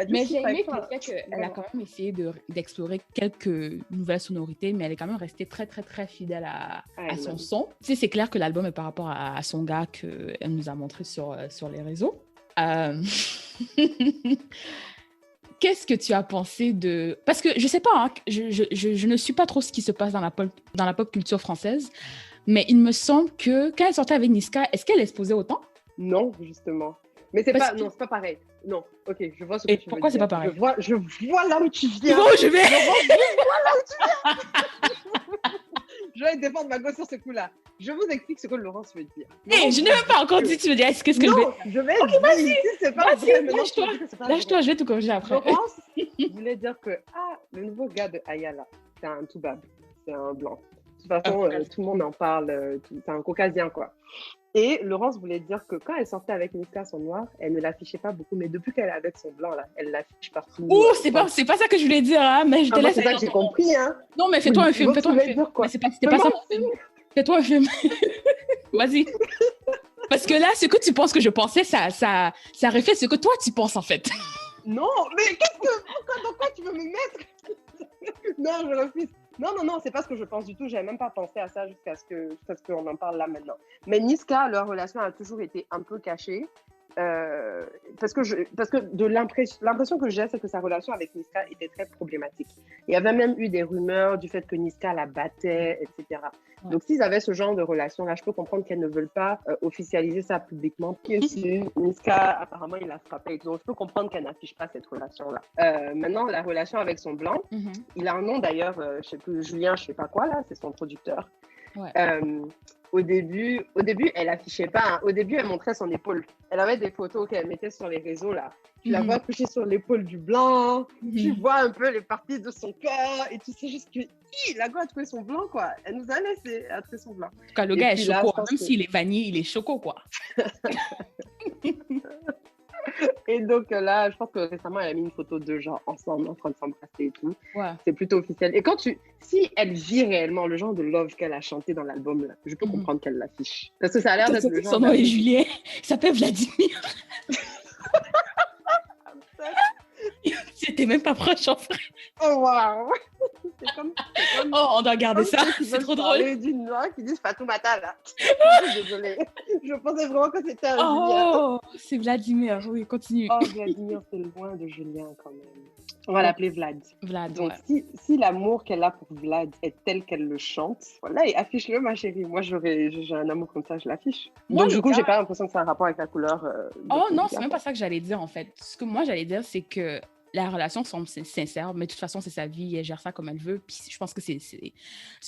Mais j'ai aimé le fait qu'elle a quand même essayé d'explorer quelques nouvelles sonorités, mais elle est quand même restée très, très, très fidèle à son son. Tu sais, c'est clair que l'album est par rapport à son gars qu'elle nous a montré sur les réseaux. Qu'est-ce que tu as pensé de... Parce que je sais pas, hein, je ne suis pas trop ce qui se passe dans la pop culture française, mais il me semble que quand elle sortait avec Niska, est-ce qu'elle exposait autant? Non, justement. Mais c'est pas pareil. Non, ok, je vois ce que tu veux dire. Pourquoi c'est pas pareil? Je vois là où tu viens. Oh, je vais... Je vois là où tu viens. Je vais défendre ma gosse sur ce coup-là. Je vous explique ce que Laurence veut dire. Hey, je n'ai même pas encore dit, tu me dis, qu'est-ce que je vais... Je vais... Ok, vas-y. C'est pas vrai. Lâche-toi, je vais tout corriger après. Laurence voulait dire que, le nouveau gars de Ayala, c'est un Toubab. C'est un blanc. De toute façon, tout le monde en parle. C'est un caucasien, quoi. Et Laurence voulait dire que quand elle sortait avec Niska, son noir, elle ne l'affichait pas beaucoup, mais depuis qu'elle est avec son blanc, là, elle l'affiche partout. Ouh, c'est pas ça que je voulais dire, hein, mais je te laisse. C'est ça que j'ai compris, hein. Non, mais fais-toi un film, fais-toi un film. Mais c'était pas ça mon film. Fais-toi un film. Vas-y. Parce que là, ce que tu penses que je pensais, ça reflète ce que toi, tu penses, en fait. Non, mais dans quoi tu veux me mettre? Non, je refuse. Non, c'est pas ce que je pense du tout. J'avais même pas pensé à ça jusqu'à ce qu'on en parle là maintenant. Mais Niska, leur relation a toujours été un peu cachée. parce que de l'impression que j'ai, c'est que sa relation avec Niska était très problématique. Il y avait même eu des rumeurs du fait que Niska la battait, etc. Ouais. Donc, s'ils avaient ce genre de relation-là, je peux comprendre qu'elles ne veulent pas officialiser ça publiquement. Niska, apparemment, il l'a frappé. Donc, je peux comprendre qu'elle n'affiche pas cette relation-là. Maintenant, la relation avec son blanc, il a un nom d'ailleurs, je sais plus, Julien, je sais pas quoi, là, c'est son producteur. Ouais. Au début, elle affichait pas. Hein. Au début, elle montrait son épaule. Elle avait des photos qu'elle mettait sur les réseaux, là. Tu la vois coucher sur l'épaule du blanc. Tu vois un peu les parties de son corps. Et tu sais juste que la go a trouvé son blanc, quoi. Elle nous a laissé à trouver son blanc. En tout cas, le gars est choco. Même s'il est vanille, il est choco, quoi. Et donc là, je pense que récemment, elle a mis une photo de gens ensemble, en train de s'embrasser et tout. Ouais. C'est plutôt officiel. Et si elle vit réellement le genre de love qu'elle a chanté dans l'album, là, je peux comprendre qu'elle l'affiche. Parce que ça a l'air d'être le genre. Son nom est Julien. Il s'appelle Vladimir. C'était même pas proche en vrai. Oh waouh! C'est comme... Oh, on doit garder ça. C'est trop drôle. D'une noix qui disent Fatoumata là. Désolée. Je pensais vraiment que c'était un Julien. Oh, c'est Vladimir. Oui, continue. Oh, Vladimir, c'est loin de Julien quand même. On va l'appeler Vlad. Vlad. Donc, si l'amour qu'elle a pour Vlad est tel qu'elle le chante, voilà, et affiche-le, ma chérie. Moi, j'ai un amour comme ça, je l'affiche. Donc, du coup, j'ai pas l'impression que c'est un rapport avec la couleur. Oh non, c'est même pas ça que j'allais dire en fait. Ce que moi j'allais dire, c'est que la relation semble sincère, mais de toute façon, c'est sa vie, elle gère ça comme elle veut. Puis je pense que c'est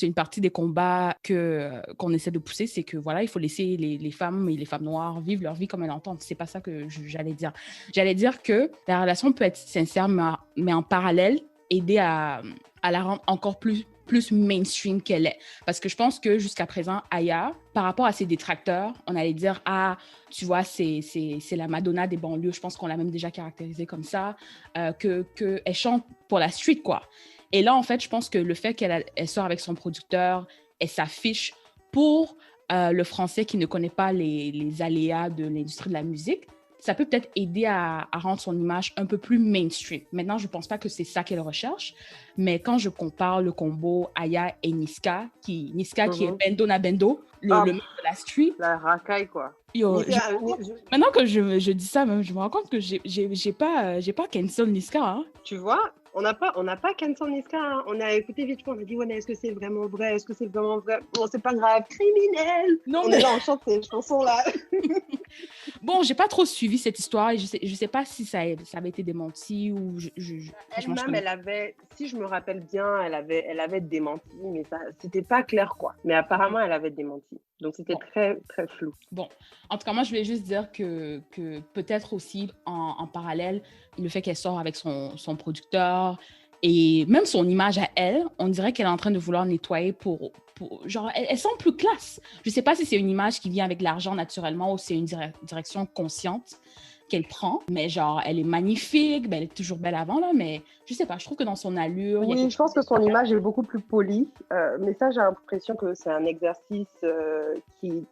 une partie des combats qu'on essaie de pousser, c'est que voilà, il faut laisser les femmes et les femmes noires vivre leur vie comme elles l'entendent. C'est pas ça que j'allais dire. J'allais dire que la relation peut être sincère, mais en parallèle, aider à la rendre encore plus mainstream qu'elle est. Parce que je pense que jusqu'à présent, Aya, par rapport à ses détracteurs, on allait dire, ah, tu vois, c'est la Madonna des banlieues. Je pense qu'on l'a même déjà caractérisée comme ça, qu'elle chante pour la street, quoi. Et là, en fait, je pense que le fait qu'elle sort avec son producteur, elle s'affiche pour le français qui ne connaît pas les aléas de l'industrie de la musique, ça peut peut-être aider à rendre son image un peu plus mainstream. Maintenant, je ne pense pas que c'est ça qu'elle recherche, mais quand je compare le combo Aya et Niska qui est Bendo na Bendo, le mec de la street. La racaille, quoi. Yo, maintenant que je dis ça, même, je me rends compte que j'ai pas cancel Niska. Hein. Tu vois, on n'a pas cancel Niska. Hein. On a écouté vite fait, on a dit, ouais, mais est-ce que c'est vraiment vrai? Est-ce que c'est vraiment vrai? Bon, c'est pas grave, criminel. Non, mais là, on chante ces chansons-là. Bon, j'ai pas trop suivi cette histoire et je sais pas si ça avait été démenti ou elle-même, elle avait, si je me rappelle bien, elle avait démenti, mais ça, c'était pas clair, quoi. Mais apparemment, elle avait démenti. Donc, c'était très, très flou. Bon, en tout cas, moi, je voulais juste dire que peut-être aussi, en parallèle, le fait qu'elle sort avec son producteur et même son image à elle, on dirait qu'elle est en train de vouloir nettoyer pour genre, elle semble plus classe. Je sais pas si c'est une image qui vient avec l'argent naturellement ou c'est une direction consciente qu'elle prend, mais genre, elle est magnifique, ben, elle est toujours belle avant, là, mais je sais pas, je trouve que dans son allure... Oui, je pense que son image est beaucoup plus polie, mais ça, j'ai l'impression que c'est un exercice qui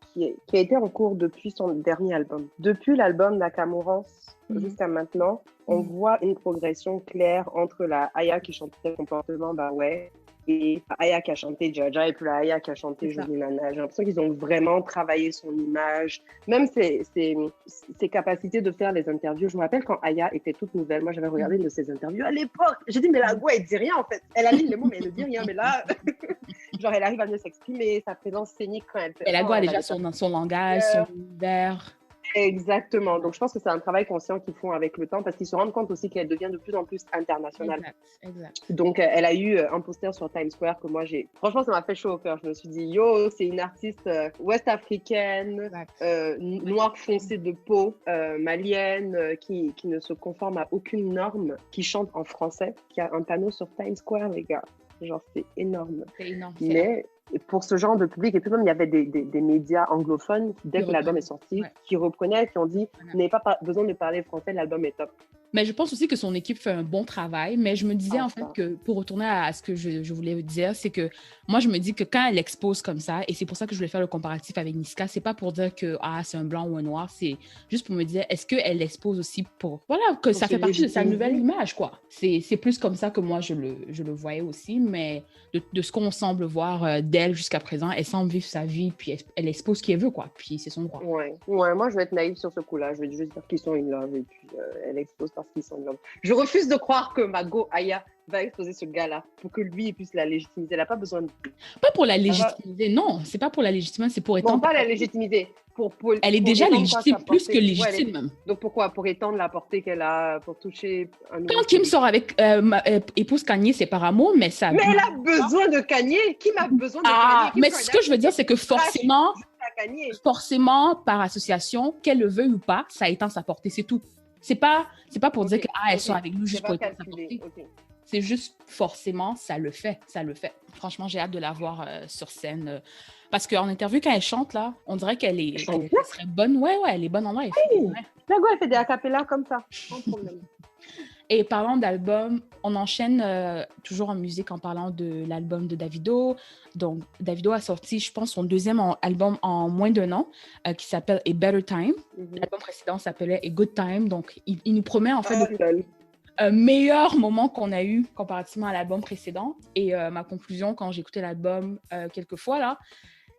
a été en cours depuis son dernier album. Depuis l'album Nakamurance jusqu'à maintenant, on voit une progression claire entre la Aya qui chantait Comportement, bah ouais, et Aya qui a chanté Jaja et puis la Aya qui a chanté Jolie Nana. J'ai l'impression qu'ils ont vraiment travaillé son image, même ses capacités de faire les interviews. Je me rappelle quand Aya était toute nouvelle, moi j'avais regardé une de ses interviews à l'époque. J'ai dit, mais la go, elle dit rien en fait. Elle aligne les mots, mais elle ne dit rien. Mais là, genre, elle arrive à mieux s'exprimer, sa présence scénique quand elle fait. Et la go a déjà son langage, son univers. Exactement. Donc, je pense que c'est un travail conscient qu'ils font avec le temps parce qu'ils se rendent compte aussi qu'elle devient de plus en plus internationale. Exact. Donc, elle a eu un poster sur Times Square que moi, franchement, ça m'a fait chaud au cœur. Je me suis dit, yo, c'est une artiste ouest-africaine, noire foncée de peau, malienne, qui ne se conforme à aucune norme, qui chante en français, qui a un panneau sur Times Square, les gars. Genre, c'est énorme. C'est énorme. Mais pour ce genre de public, et puis même, il y avait des médias anglophones qui, dès que l'album est sorti, qui reprenaient, qui ont dit, vous n'avez pas besoin de parler français, l'album est top. Mais je pense aussi que son équipe fait un bon travail. Mais je me disais en fait que, pour retourner à ce que je voulais dire, c'est que moi, je me dis que quand elle expose comme ça, et c'est pour ça que je voulais faire le comparatif avec Niska, c'est pas pour dire que c'est un blanc ou un noir, c'est juste pour me dire, est-ce qu'elle expose aussi pour... Voilà, que ça fait partie de sa nouvelle image, quoi. C'est plus comme ça que moi, je le voyais aussi, mais de ce qu'on semble voir d'elle elle jusqu'à présent. Elle semble vivre sa vie, puis elle expose ce qu'elle veut, quoi. Puis c'est son droit. Ouais, moi je vais être naïve sur ce coup-là. Je vais juste dire qu'ils sont in love et puis elle expose parce qu'ils sont in love. Je refuse de croire que ma go Aya va exposer ce gars-là pour que lui puisse la légitimiser. Elle n'a pas besoin de. Pas pour la légitimiser, non. C'est pas pour la légitimiser, c'est pour étendre. Non, pas la légitimiser. Elle est déjà légitime, plus que légitime même. Donc pourquoi? Pour étendre la portée qu'elle a, pour toucher un nouveau. Quand Kim sort avec épouse Kanye, c'est par amour, mais ça. Mais elle a besoin de Kanye. Kim a besoin de Kanye. Mais ce que je veux dire, c'est que forcément, par association, qu'elle le veuille ou pas, ça étend sa portée, c'est tout. C'est pas pour dire qu'elle sort avec nous juste pour étendre sa portée. C'est juste forcément, ça le fait. Franchement, j'ai hâte de la voir sur scène. Parce qu'en interview, quand elle chante, là, on dirait qu'elle serait bonne. Ouais, elle est bonne en live. La go, elle fait des acapellas comme ça. Sans problème. Et parlant d'album, on enchaîne toujours en musique en parlant de l'album de Davido. Donc, Davido a sorti, je pense, son deuxième album en moins d'un an, qui s'appelle A Better Time. L'album précédent s'appelait A Good Time. Donc, il nous promet en fait un meilleur moment qu'on a eu comparativement à l'album précédent. Et ma conclusion, quand j'écoutais l'album quelques fois, là,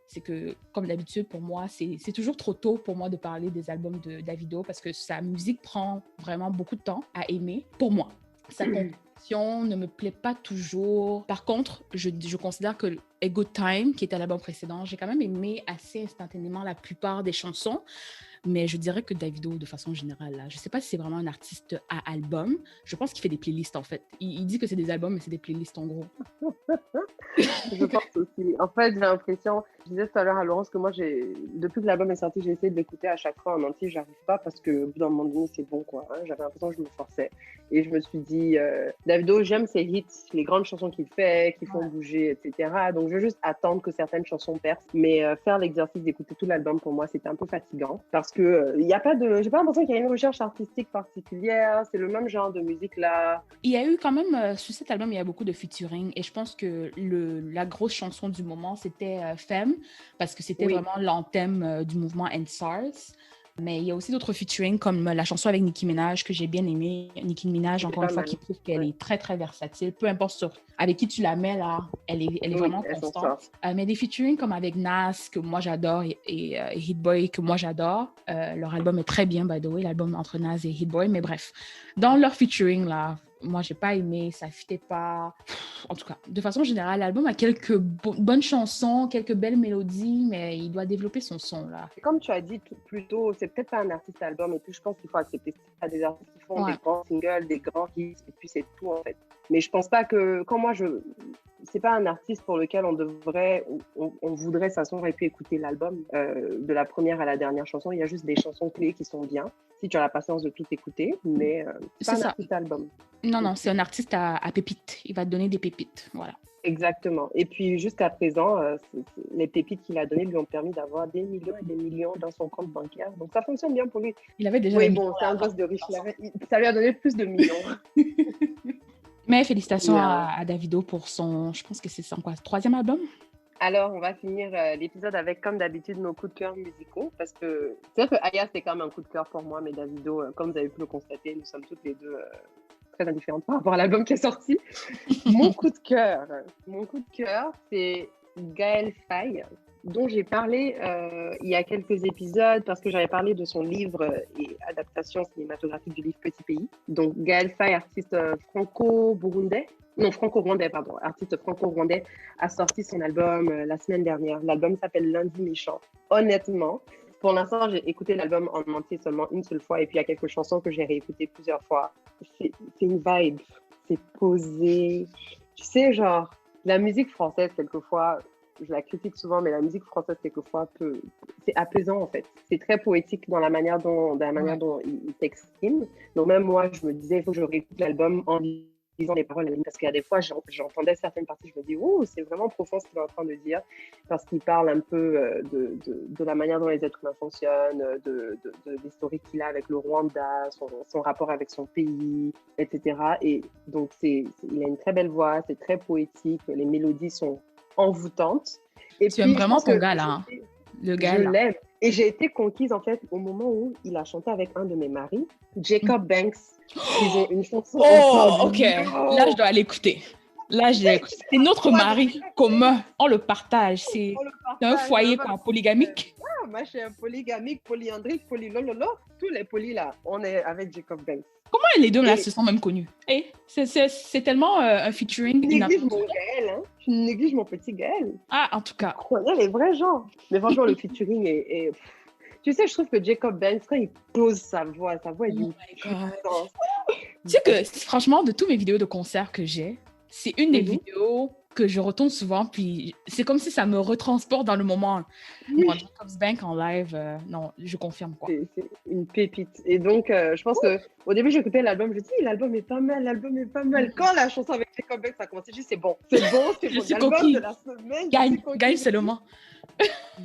c'est que, comme d'habitude, pour moi, c'est toujours trop tôt pour moi de parler des albums de Davido parce que sa musique prend vraiment beaucoup de temps à aimer, pour moi. Sa composition ne me plaît pas toujours. Par contre, je considère que A Good Time, qui était l'album précédent, j'ai quand même aimé assez instantanément la plupart des chansons. Mais je dirais que Davido, de façon générale, là, je ne sais pas si c'est vraiment un artiste à album. Je pense qu'il fait des playlists, en fait. Il dit que c'est des albums, mais c'est des playlists, en gros. Je pense aussi. En fait, j'ai l'impression, je disais tout à l'heure à Laurence que moi, depuis que l'album est sorti, j'ai essayé de l'écouter à chaque fois en entier. Je n'arrive pas parce que, au bout d'un moment donné, c'est bon, quoi. Hein. J'avais l'impression que je me forçais. Et je me suis dit, Davido, j'aime ses hits, les grandes chansons qu'il fait, qui font bouger, etc. Donc, je veux juste attendre que certaines chansons percent. Mais faire l'exercice d'écouter tout l'album, pour moi, c'était un peu fatigant. Parce que j'ai pas l'impression qu'il y a une recherche artistique particulière. C'est le même genre de musique là. Il y a eu quand même sur cet album, il y a beaucoup de featuring et je pense que la grosse chanson du moment c'était Femme parce que c'était vraiment l'anthème du mouvement EndSARS. Mais il y a aussi d'autres featuring comme la chanson avec Nicki Minaj que j'ai bien aimée. Nicki Minaj, encore une fois, qui prouve qu'elle est très, très versatile. Peu importe avec qui tu la mets, là, elle est vraiment constante. Mais des featuring comme avec Nas, que moi j'adore, et Hit Boy, que moi j'adore. Leur album est très bien, by the way, l'album entre Nas et Hit Boy. Mais bref, dans leur featuring, là, moi, j'ai pas aimé, ça fitait pas. En tout cas, de façon générale, l'album a quelques bonnes chansons, quelques belles mélodies, mais il doit développer son son, là. Comme tu as dit plus tôt, c'est peut-être pas un artiste album, et puis je pense qu'il faut accepter ça. Des artistes qui font des grands singles, des grands hits, et puis c'est tout, en fait. Mais je pense pas que, c'est pas un artiste pour lequel on voudrait s'asseoir et puis écouter l'album de la première à la dernière chanson. Il y a juste des chansons clés qui sont bien, si tu as la patience de tout écouter, mais c'est pas un artiste album. Non, c'est un artiste à pépites. Il va te donner des pépites, voilà. Exactement. Et puis, jusqu'à présent, les pépites qu'il a données lui ont permis d'avoir des millions et des millions dans son compte bancaire. Donc, ça fonctionne bien pour lui. Il avait déjà... Oui, bon, c'est un gosse de riche. Ça lui a donné plus de millions. Mais félicitations à Davido pour son... Je pense que c'est son troisième album. Alors, on va finir l'épisode avec, comme d'habitude, nos coups de cœur musicaux. Parce que c'est vrai que Aya, c'était quand même un coup de cœur pour moi, mais Davido, comme vous avez pu le constater, nous sommes toutes les deux... très indifférente par rapport à l'album qui est sorti. Mon coup de cœur, c'est Gaël Faye, dont j'ai parlé il y a quelques épisodes parce que j'avais parlé de son livre et adaptation cinématographique du livre Petit Pays. Donc Gaël Faye, artiste franco-rwandais, artiste franco-rwandais, a sorti son album la semaine dernière. L'album s'appelle Lundi Méchant. Honnêtement, pour l'instant, j'ai écouté l'album en entier seulement une seule fois et puis il y a quelques chansons que j'ai réécoutées plusieurs fois. C'est une vibe, c'est posé. Tu sais, genre, la musique française, quelquefois, je la critique souvent, mais la musique française, quelquefois, c'est apaisant, en fait. C'est très poétique dans la manière dont il s'exprime. Donc même moi, je me disais, il faut que je réécoute l'album en lisant les paroles, parce qu'il y a des fois, j'entendais certaines parties, je me dis, oh, c'est vraiment profond ce qu'il est en train de dire, parce qu'il parle un peu de la manière dont les êtres humains fonctionnent, de l'historique qu'il a avec le Rwanda, son rapport avec son pays, etc. Et donc, il a une très belle voix, c'est très poétique, les mélodies sont envoûtantes. Et tu aimes vraiment ton gars, là, hein? Le gars, je l'aime. Et j'ai été conquise, en fait, au moment où il a chanté avec un de mes maris, Jacob Banks. Ils ont une chanson ensemble. Ok. Là, je dois aller écouter. Là, c'est notre mari commun. On le partage. C'est On le un partage, foyer hein, polygamique. Ah, moi, je suis un polygamique, polyandrique, polylololo. Tous les polys, là, on est avec Jacob Banks. Comment les deux là Et- se sont même connus? Eh, c'est tellement un featuring Tu négliges inattendu. mon Gaël, hein? Tu négliges mon petit Gaël. Ah, en tout cas. On est les vrais gens. Mais franchement, le featuring est... Tu sais, je trouve que Jacob Banks, quand il pose sa voix est Oh d'une my God. puissance. Tu sais que, franchement, de toutes mes vidéos de concerts que j'ai, c'est une des Mhm. vidéos que je retourne souvent, puis c'est comme si ça me retransporte dans le moment. Oui. Bon, Jacob's Bank en live, non, je confirme quoi. C'est une pépite. Et donc, je pense que au début, j'écoutais l'album, je dis, l'album est pas mal, l'album est pas mal. Quand la chanson avec Jacob Banks a commencé, je dis, c'est bon, c'est bon, c'est Je mon suis album coquille. de la semaine. Gagne seulement.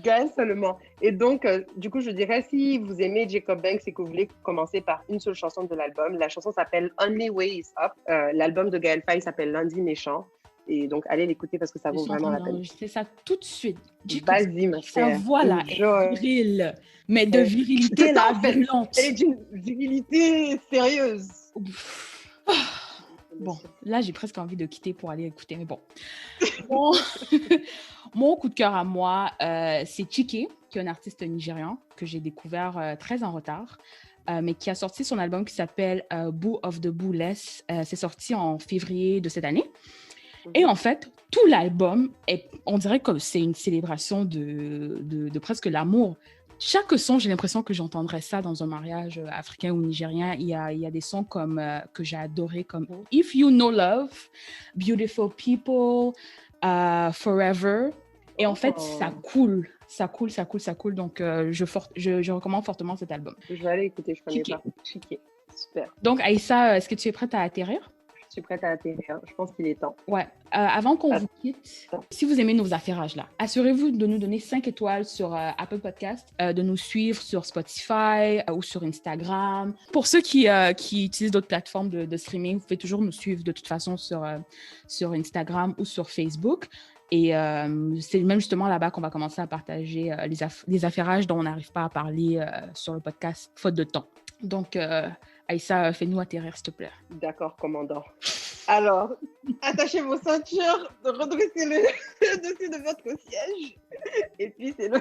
Gagne seulement. Et donc, du coup, je dirais, si vous aimez Jacob Banks et que vous voulez commencer par une seule chanson de l'album, la chanson s'appelle Only Way Is Up. L'album de Gaël Faye s'appelle Lundi Méchant. Et donc, allez l'écouter parce que ça Je vaut suis en vraiment train la peine. d'enregistrer ça tout de suite. Vas-y, ma Sa chère. voix là Enjoy. est virile, mais de virilité C'est ça, là, en fait. virulente. Elle est d'une virilité sérieuse. Bon, là, j'ai presque envie de quitter pour aller écouter, mais bon. Mon, mon coup de cœur à moi, c'est Chike, qui est un artiste nigérian que j'ai découvert très en retard, mais qui a sorti son album qui s'appelle Boo of the Boo-less. C'est sorti en février de cette année. Et en fait, tout l'album, on dirait que c'est une célébration de presque l'amour. Chaque son, j'ai l'impression que j'entendrais ça dans un mariage africain ou nigérien. Il y a des sons comme, que j'ai adorés, comme If You Know Love, Beautiful People, Forever. Et en fait, ça coule. Donc, je recommande fortement cet album. Je vais aller écouter, je connais Chike. pas. Chike. Super. Donc, Aïssa, est-ce que tu es prête à atterrir? Je suis prête à atterrir. Je pense qu'il est temps. Ouais. Avant qu'on vous quitte, si vous aimez nos affairages là, assurez-vous de nous donner 5 étoiles sur Apple Podcast, de nous suivre sur Spotify ou sur Instagram. Pour ceux qui utilisent d'autres plateformes de streaming, vous pouvez toujours nous suivre de toute façon sur Instagram ou sur Facebook. Et c'est même justement là-bas qu'on va commencer à partager les affairages dont on n'arrive pas à parler sur le podcast, faute de temps. Donc, Aïssa, fais-nous atterrir, s'il te plaît. D'accord, commandant. Alors, attachez vos ceintures, redressez le dessus de votre siège. Et puis, c'est le...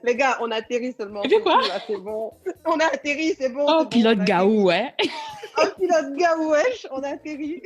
Les gars, on atterrit seulement. Et puis quoi? Là, c'est bon. On a atterri, c'est bon. Oh, c'est pilote bon, Gaou, ouais. Oh, pilote Gaou, wesh, on a atterri.